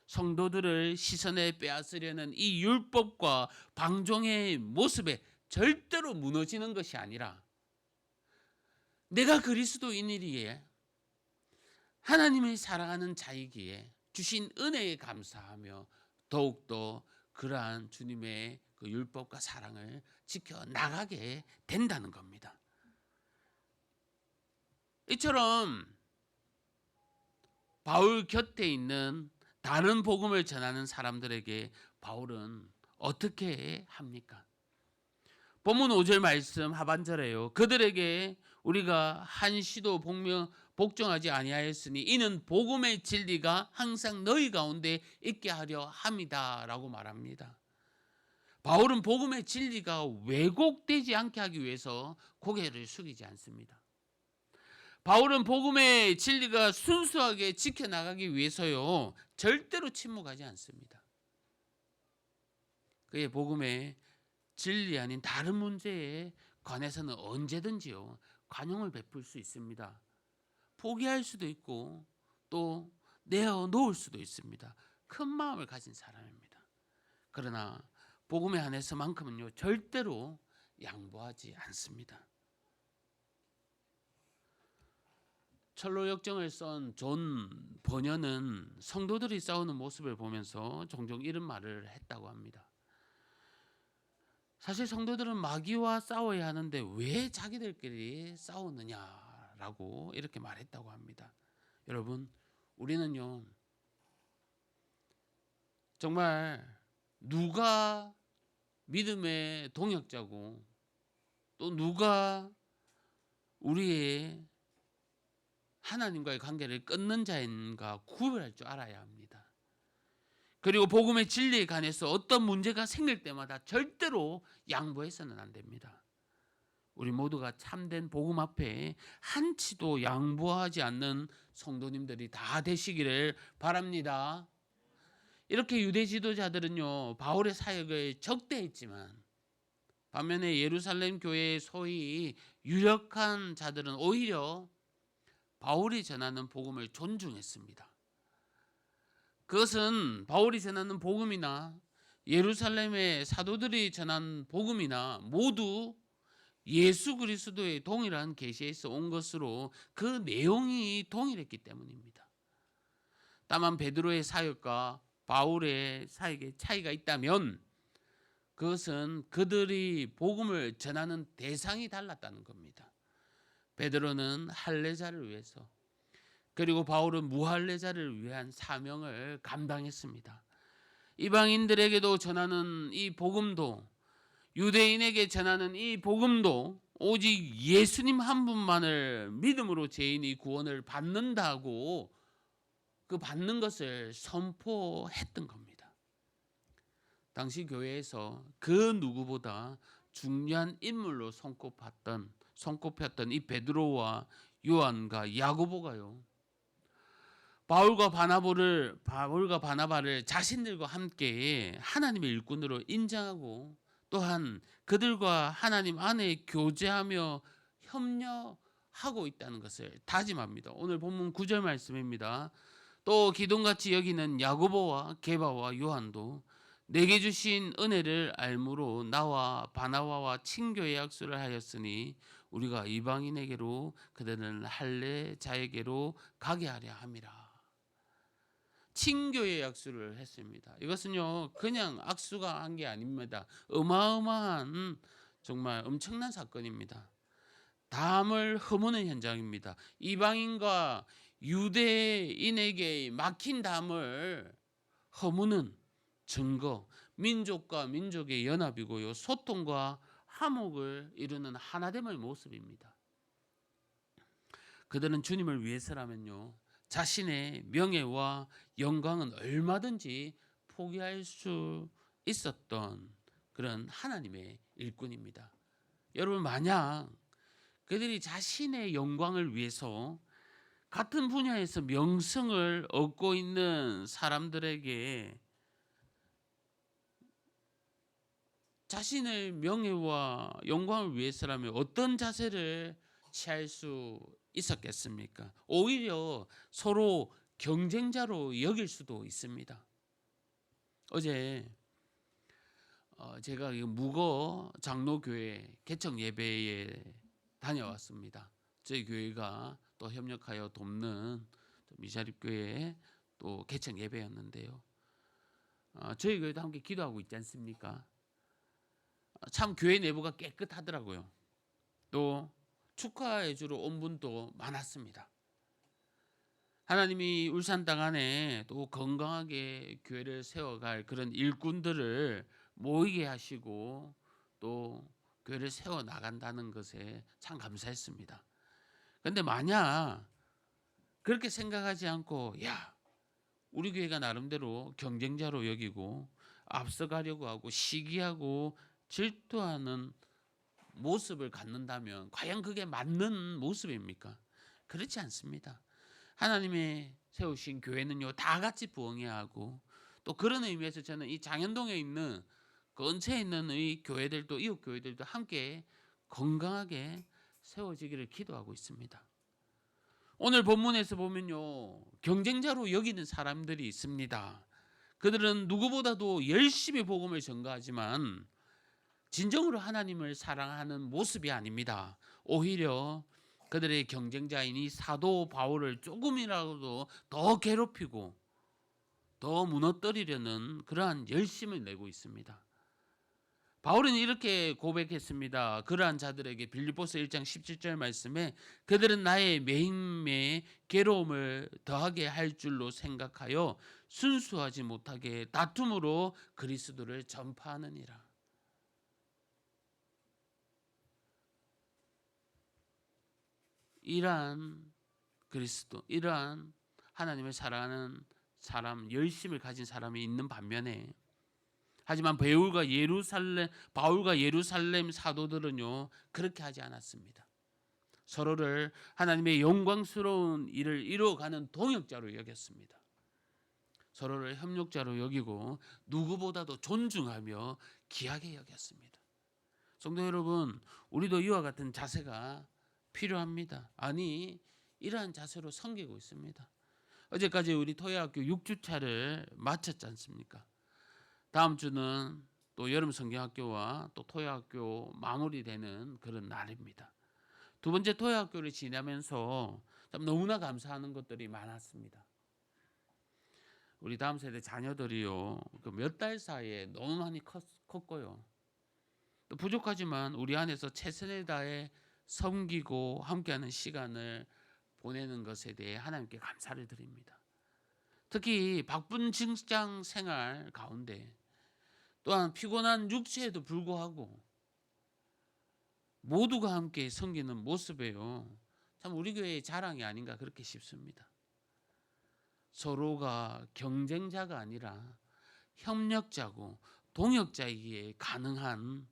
성도들을 시선에 빼앗으려는 이 율법과 방종의 모습에 절대로 무너지는 것이 아니라 내가 그리스도인이기에 하나님을 사랑하는 자이기에 주신 은혜에 감사하며 더욱더 그러한 주님의 그 율법과 사랑을 지켜 나가게 된다는 겁니다. 이처럼 바울 곁에 있는 다른 복음을 전하는 사람들에게 바울은 어떻게 합니까? 본문 5절 말씀 하반절에요. 그들에게 우리가 한시도 복종하지 아니하였으니 이는 복음의 진리가 항상 너희 가운데 있게 하려 함이다라고 말합니다. 바울은 복음의 진리가 왜곡되지 않게 하기 위해서 고개를 숙이지 않습니다. 바울은 복음의 진리가 순수하게 지켜나가기 위해서요, 절대로 침묵하지 않습니다. 그의 복음의 진리 아닌 다른 문제에 관해서는 언제든지요, 관용을 베풀 수 있습니다. 포기할 수도 있고 또 내어놓을 수도 있습니다. 큰 마음을 가진 사람입니다. 그러나 복음에 한해서만큼은요, 절대로 양보하지 않습니다. 철로 역정을 쓴 존 번연은 성도들이 싸우는 모습을 보면서 종종 이런 말을 했다고 합니다. 사실 성도들은 마귀와 싸워야 하는데 왜 자기들끼리 싸우느냐라고 이렇게 말했다고 합니다. 여러분, 우리는요, 정말 누가 믿음의 동역자고 또 누가 우리의 하나님과의 관계를 끊는 자인가 구별할 줄 알아야 합니다. 그리고 복음의 진리에 관해서 어떤 문제가 생길 때마다 절대로 양보해서는 안 됩니다. 우리 모두가 참된 복음 앞에 한치도 양보하지 않는 성도님들이 다 되시기를 바랍니다. 이렇게 유대 지도자들은요, 바울의 사역을 적대했지만 반면에 예루살렘 교회의 소위 유력한 자들은 오히려 바울이 전하는 복음을 존중했습니다. 그것은 바울이 전하는 복음이나 예루살렘의 사도들이 전한 복음이나 모두 예수 그리스도의 동일한 계시에서 온 것으로 그 내용이 동일했기 때문입니다. 다만 베드로의 사역과 바울의 사역에 차이가 있다면 그것은 그들이 복음을 전하는 대상이 달랐다는 겁니다. 베드로는 할례자를 위해서, 그리고 바울은 무할례자를 위한 사명을 감당했습니다. 이방인들에게도 전하는 이 복음도, 유대인에게 전하는 이 복음도 오직 예수님 한 분만을 믿음으로 죄인이 구원을 받는다고 그 받는 것을 선포했던 겁니다. 당시 교회에서 그 누구보다 중요한 인물로 손꼽혔던 이 베드로와 요한과 야고보가요, 바울과 바나바를 자신들과 함께 하나님의 일꾼으로 인정하고 또한 그들과 하나님 안에 교제하며 협력하고 있다는 것을 다짐합니다. 오늘 본문 9절 말씀입니다. 또 기둥같이 여기는 야고보와 게바와 요한도 내게 주신 은혜를 알므로 나와 바나바와 친교의 약속을 하였으니 우리가 이방인에게로 그들은 할례자에게로 가게 하려 함이라. 친교의 약수를 했습니다. 이것은요, 그냥 악수가 한 게 아닙니다. 어마어마한 정말 엄청난 사건입니다. 담을 허무는 현장입니다. 이방인과 유대인에게 막힌 담을 허무는 증거, 민족과 민족의 연합이고요, 소통과 화목을 이루는 하나됨의 모습입니다. 그들은 주님을 위해서라면요, 자신의 명예와 영광은 얼마든지 포기할 수 있었던 그런 하나님의 일꾼입니다. 여러분, 만약 그들이 자신의 영광을 위해서 같은 분야에서 명성을 얻고 있는 사람들에게 자신의 명예와 영광을 위해서라면 어떤 자세를 취할 수 있었겠습니까? 오히려 서로 경쟁자로 여길 수도 있습니다. 어제 제가 무거 장로교회 개척 예배에 다녀왔습니다. 저희 교회가 또 협력하여 돕는 미자립교회 또 개척 예배였는데요. 저희 교회도 함께 기도하고 있지 않습니까? 참 교회 내부가 깨끗하더라고요. 또 축하해 주러 온 분도 많았습니다. 하나님이 울산 땅 안에 또 건강하게 교회를 세워갈 그런 일꾼들을 모이게 하시고 또 교회를 세워 나간다는 것에 참 감사했습니다. 그런데 만약 그렇게 생각하지 않고 우리 교회가 나름대로 경쟁자로 여기고 앞서가려고 하고 시기하고 질투하는 모습을 갖는다면 과연 그게 맞는 모습입니까? 그렇지 않습니다. 하나님의 세우신 교회는요, 다 같이 부흥해야 하고, 또 그런 의미에서 저는 이 장현동에 있는 근처에 있는 이 교회들도, 이웃 교회들도 함께 건강하게 세워지기를 기도하고 있습니다. 오늘 본문에서 보면요, 경쟁자로 여기는 사람들이 있습니다. 그들은 누구보다도 열심히 복음을 전가하지만 진정으로 하나님을 사랑하는 모습이 아닙니다. 오히려 그들의 경쟁자인 이 사도 바울을 조금이라도 더 괴롭히고 더 무너뜨리려는 그러한 열심을 내고 있습니다. 바울은 이렇게 고백했습니다. 그러한 자들에게 빌립보서 1장 17절 말씀에 그들은 나의 매임에 괴로움을 더하게 할 줄로 생각하여 순수하지 못하게 다툼으로 그리스도를 전파하느니라. 이러한 그리스도, 이러한 하나님을 사랑하는 사람, 열심을 가진 사람이 있는 반면에, 하지만 바울과 예루살렘 사도들은요 그렇게 하지 않았습니다. 서로를 하나님의 영광스러운 일을 이루어가는 동역자로 여겼습니다. 서로를 협력자로 여기고 누구보다도 존중하며 귀하게 여겼습니다. 성도 여러분, 우리도 이와 같은 자세가 필요합니다. 아니, 이러한 자세로 섬기고 있습니다. 어제까지 우리 토요학교 6주차를 마쳤지 않습니까? 다음 주는 또 여름 성경학교와 또 토요학교 마무리되는 그런 날입니다. 두 번째 토요학교를 지나면서 참 너무나 감사하는 것들이 많았습니다. 우리 다음 세대 자녀들이요, 그 몇 달 사이에 너무 많이 컸고요. 또 부족하지만 우리 안에서 최선을 다해 섬기고 함께하는 시간을 보내는 것에 대해 하나님께 감사를 드립니다. 특히 바쁜 직장 생활 가운데 또한 피곤한 육체에도 불구하고 모두가 함께 섬기는 모습에요, 참 우리 교회의 자랑이 아닌가 그렇게 싶습니다. 서로가 경쟁자가 아니라 협력자고 동역자이기에 가능한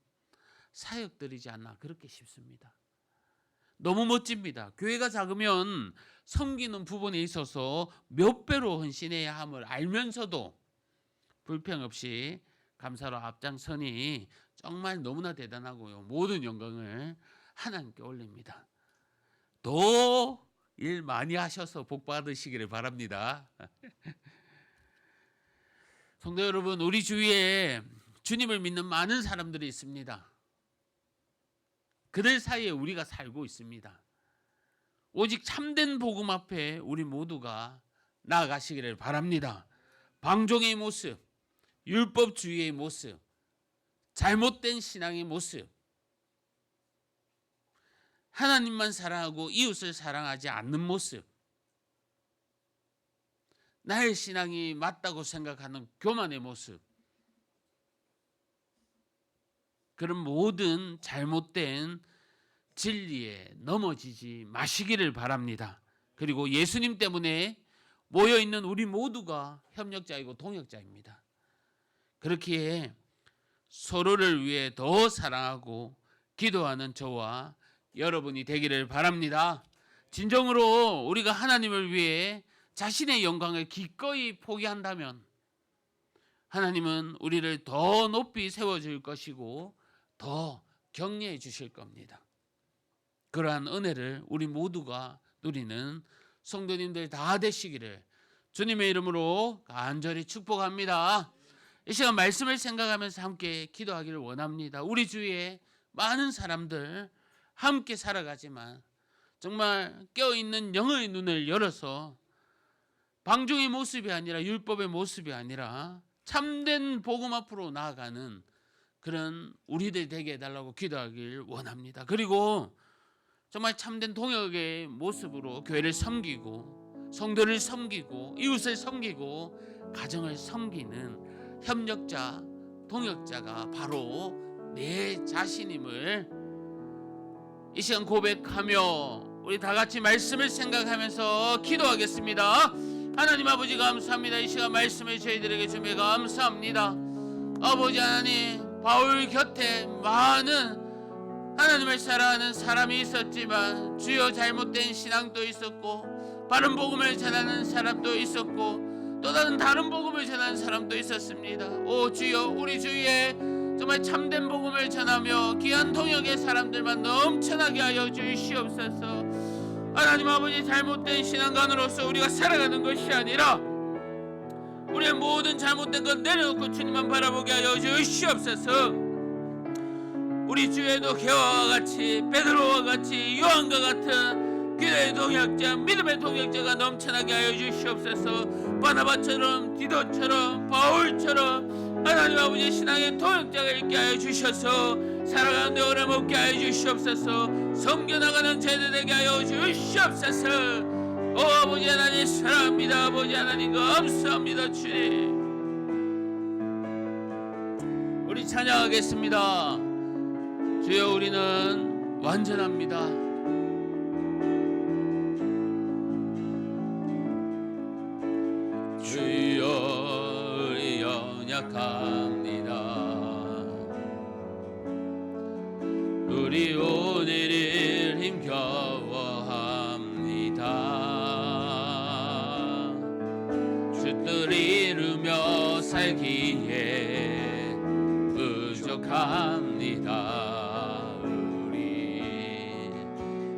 사역들이지 않나 그렇게 싶습니다. 너무 멋집니다. 교회가 작으면 섬기는 부분에 있어서 몇 배로 헌신해야 함을 알면서도 불평 없이 감사로 앞장서니 정말 너무나 대단하고요. 모든 영광을 하나님께 올립니다. 더 일 많이 하셔서 복 받으시기를 바랍니다. 성도 여러분, 우리 주위에 주님을 믿는 많은 사람들이 있습니다. 그들 사이에 우리가 살고 있습니다. 오직 참된 복음 앞에 우리 모두가 나아가시기를 바랍니다. 방종의 모습, 율법주의의 모습, 잘못된 신앙의 모습, 하나님만 사랑하고 이웃을 사랑하지 않는 모습, 나의 신앙이 맞다고 생각하는 교만의 모습, 그런 모든 잘못된 진리에 넘어지지 마시기를 바랍니다. 그리고 예수님 때문에 모여있는 우리 모두가 협력자이고 동역자입니다. 그렇기에 서로를 위해 더 사랑하고 기도하는 저와 여러분이 되기를 바랍니다. 진정으로 우리가 하나님을 위해 자신의 영광을 기꺼이 포기한다면 하나님은 우리를 더 높이 세워줄 것이고 더 격려해 주실 겁니다. 그러한 은혜를 우리 모두가 누리는 성도님들 다 되시기를 주님의 이름으로 간절히 축복합니다. 이 시간 말씀을 생각하면서 함께 기도하기를 원합니다. 우리 주위에 많은 사람들 함께 살아가지만 정말 깨어있는 영의 눈을 열어서 방종의 모습이 아니라 율법의 모습이 아니라 참된 복음 앞으로 나아가는 그런 우리들 되게 해달라고 기도하길 원합니다. 그리고 정말 참된 동역의 모습으로 교회를 섬기고 성도를 섬기고 이웃을 섬기고 가정을 섬기는 협력자, 동역자가 바로 내 자신임을 이 시간 고백하며 우리 다 같이 말씀을 생각하면서 기도하겠습니다. 하나님 아버지 감사합니다. 이 시간 말씀을 저희들에게 주며 감사합니다. 아버지 하나님, 바울 곁에 많은 하나님을 사랑하는 사람이 있었지만 주여 잘못된 신앙도 있었고 바른 복음을 전하는 사람도 있었고 또 다른 복음을 전하는 사람도 있었습니다. 오 주여, 우리 주위에 정말 참된 복음을 전하며 귀한 동역의 사람들만 넘쳐나게 하여 주시옵소서. 하나님 아버지, 잘못된 신앙관으로서 우리가 살아가는 것이 아니라 우리의 모든 잘못된 것 내려놓고 주님만 바라보게 하여 주시옵소서. 우리 주위에도 개화와 같이 베드로와 같이 요한과 같은 기도의 동역자, 믿음의 동역자가 넘쳐나게 하여 주시옵소서. 바나바처럼 디도처럼 바울처럼 하나님 아버지 신앙의 도약자가 있게 하여 주셔서 살아가는 데 오래 먹게 하여 주시옵소서. 섬겨나가는 제대 되게 하여 주시옵소서. 오 아버지 하나님 사랑합니다. 아버지 하나님 감사합니다. 주님 우리 찬양하겠습니다. 주여 우리는 완전합니다. 주여 우리 연약합니다. 우리 오늘을 힘겨워합니다. 주 뜻을 이루며 살기에 부족합니다.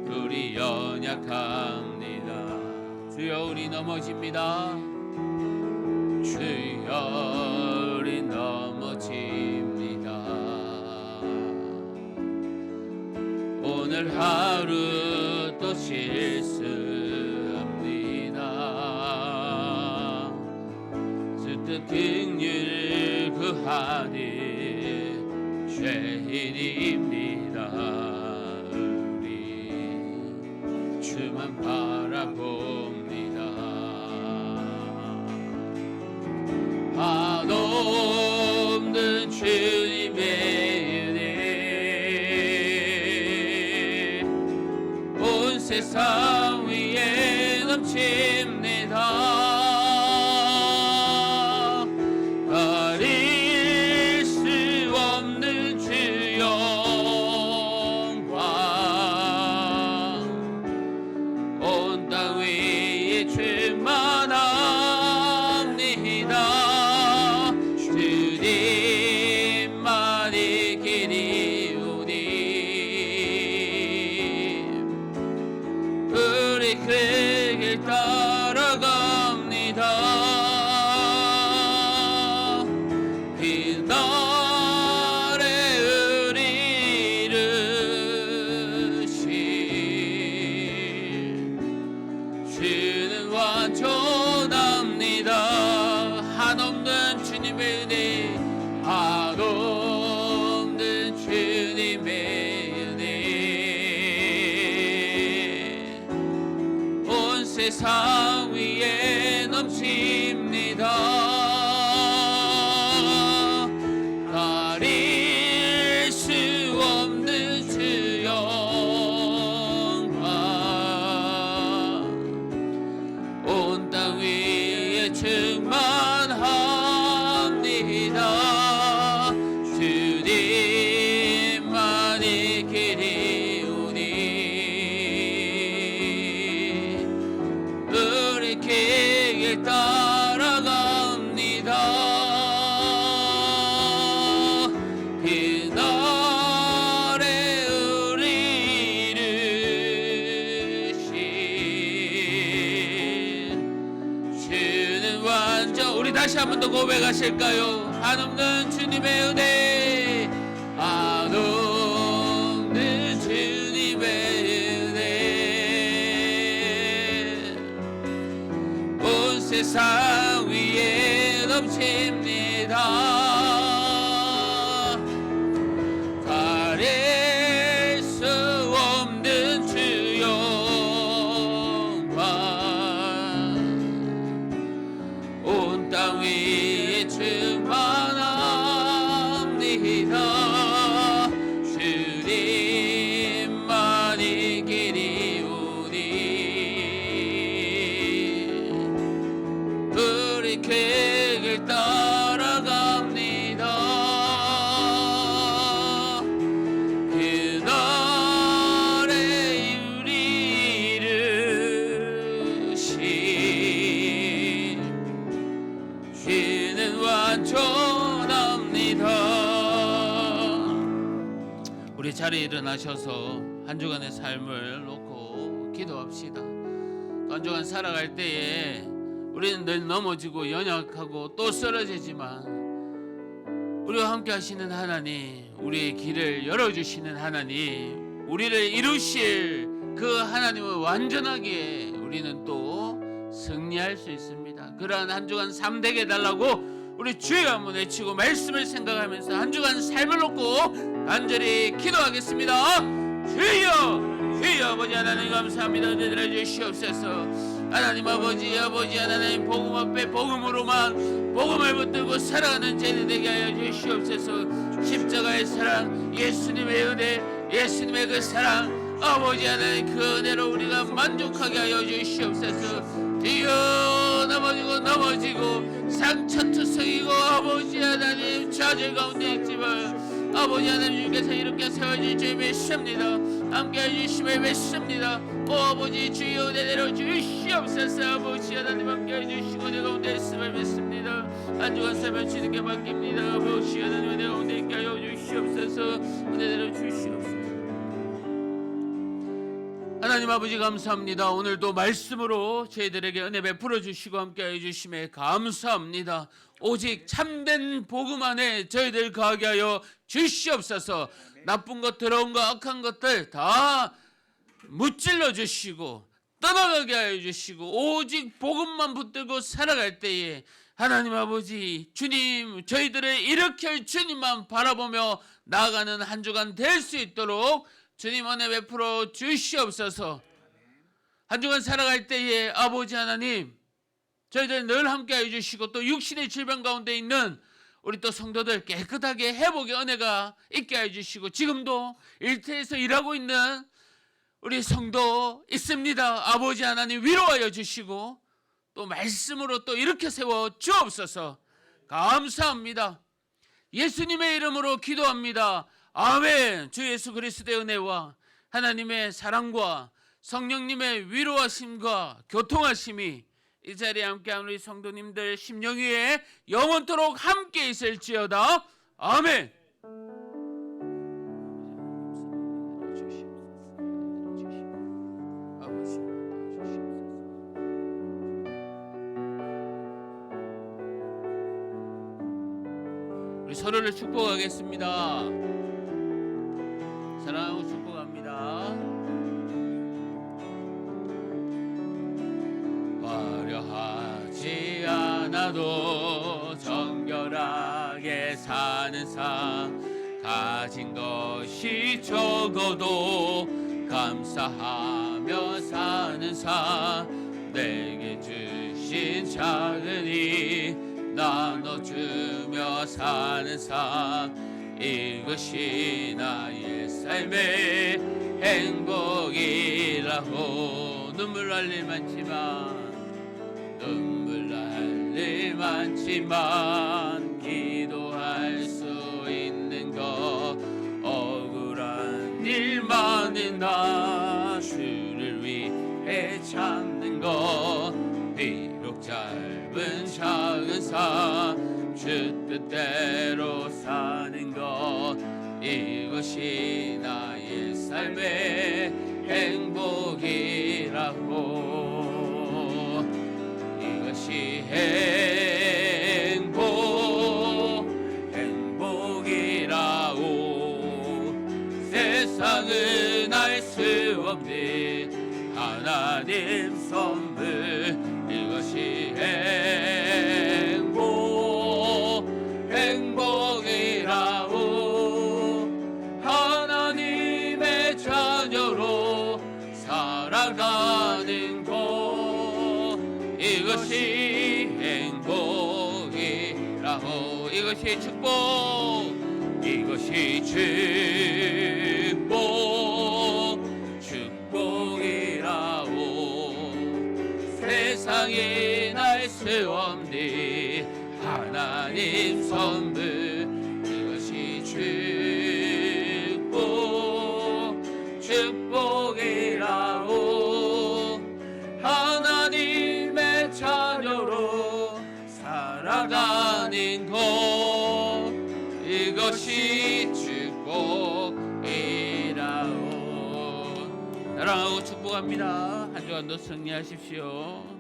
우리 연약합니다. 주여 우리 넘어집니다. 주여 우리 넘어집니다. 오늘 하루 또 실수합니다. 주뜻 긍휼 구하니 죄인입니다. 우리 주만 바라봅니다. 한없는 주님의 은혜 온 세상 위에 넘칩니다. 가릴 수 없는 주 영광 온 땅 위에 충만합니다. 주님만이 길이오니 우리 그 길 따라갑니다. 그날에 우리를 주는 완전합니다. 한없는 주님의 은혜 한없는 주님의 은혜 온 세상 위에 넘칩니다. 가릴 수 없는 주 영광 온 땅 위에 충만합니다. 주님만이 길이오니 우리 길 따라갑니다. 그날에 우리를 주는 완전 우리 다시 한 번 더 고백하실까요? 한없는 주님의 은혜 한없는 주님의 은혜 온 세상 위에 넘칩니다. 가릴 수 없는 주 영광 온 땅 위에 충만합니다. 주님만이 길이오니 우리 그 길 따라갑니다. 그날에 우리를 주는 완전합니다. 우리 자리에 일어나셔서 한 주간의 삶을 놓고 기도합시다. 또 한 주간 살아갈 때에 우리는 늘 넘어지고 연약하고 또 쓰러지지만 우리와 함께 하시는 하나님, 우리의 길을 열어주시는 하나님, 우리를 이루실 그 하나님을 완전하게 우리는 또 승리할 수 있습니다. 그러한 한 주간 삶 되게 해달라고 우리 주여 한번 외치고 말씀을 생각하면서 한 주간 삶을 놓고 간절히 기도하겠습니다. 주여, 주여 아버지 하나님 감사합니다. 은혜를 주시옵소서. 하나님 아버지 하나님 복음 앞에 복음으로만 복음을 붙들고 살아가는 저희들 되게 하여 주시옵소서. 십자가의 사랑, 예수님의 은혜, 예수님의 그 사랑, 아버지 하나님 그 은혜로 우리가 만족하게 하여 주시옵소서. 뒤어 넘어지고 상처투성이고 아버지 하나님 좌절 가운데 있지만 아버지 하나님 주께서 이렇게 세워질 줄 믿습니다. 함께해 주심을 믿습니다. 오 아버지 주여 은혜로 주시옵소서. 아버지 하나님 함께해 주시고 내 가운데 있음을 믿습니다. 한 주간 삶을 주님께 맡깁니다. 아버지 하나님 내 가운데 있게 하여 주시옵소서. 은혜로 주시옵소서. 하나님 아버지 감사합니다. 오늘도 말씀으로 저희들에게 은혜 베풀어 주시고 함께해 주심에 감사합니다. 오직 참된 복음 안에 저희들 가게 하여 주시옵소서. 나쁜 것, 더러운 것, 악한 것들 다 무찔러 주시고 떠나가게 하여 주시고 오직 복음만 붙들고 살아갈 때에 하나님 아버지 주님 저희들을 일으킬 주님만 바라보며 나아가는 한 주간 될 수 있도록 주님 은혜 베풀어 주시옵소서. 한 주간 살아갈 때에 아버지 하나님 저희들 늘 함께해 주시고 또 육신의 질병 가운데 있는 우리 또 성도들 깨끗하게 회복의 은혜가 있게 해 주시고 지금도 일터에서 일하고 있는 우리 성도 있습니다. 아버지 하나님 위로하여 주시고 또 말씀으로 또 이렇게 세워 주옵소서. 감사합니다. 예수님의 이름으로 기도합니다. 아멘. 주 예수 그리스도의 은혜와 하나님의 사랑과 성령님의 위로하심과 교통하심이 이 자리에 함께한 우리 성도님들 심령 위에 영원토록 함께 있을지어다. 아멘. 우리 서로를 축복하겠습니다. 사랑하고 축복합니다. 화려하지 않아도 정결하게 사는 삶, 가진 것이 적어도 감사하며 사는 삶, 내게 주신 작은 일 나눠주며 사는 삶, 이것이 나의 삶의 행복이라고. 눈물 날 일 많지만 기도할 수 있는 것, 억울한 일 많은 나 주를 위해 찾는 것, 비록 짧은 작은 삶 주 뜻대로 사는 것, 이것이 나의 삶의 행복이라고. 이것이 행복이라고. 세상은 알 수 없는 하나님 선물, 이것이 행복이라고. 하나님의 자녀로 살아가는 것, 이것이 행복이라고. 이것이 축복, 이것이 축복이라고. 세상에 날 수 없는 하나님 선물, 이것이 축복이라고. 하나님의 자녀로 살아가는 것, 이것이 축복이라고. 사랑하고 축복합니다. 한 주간도 승리하십시오.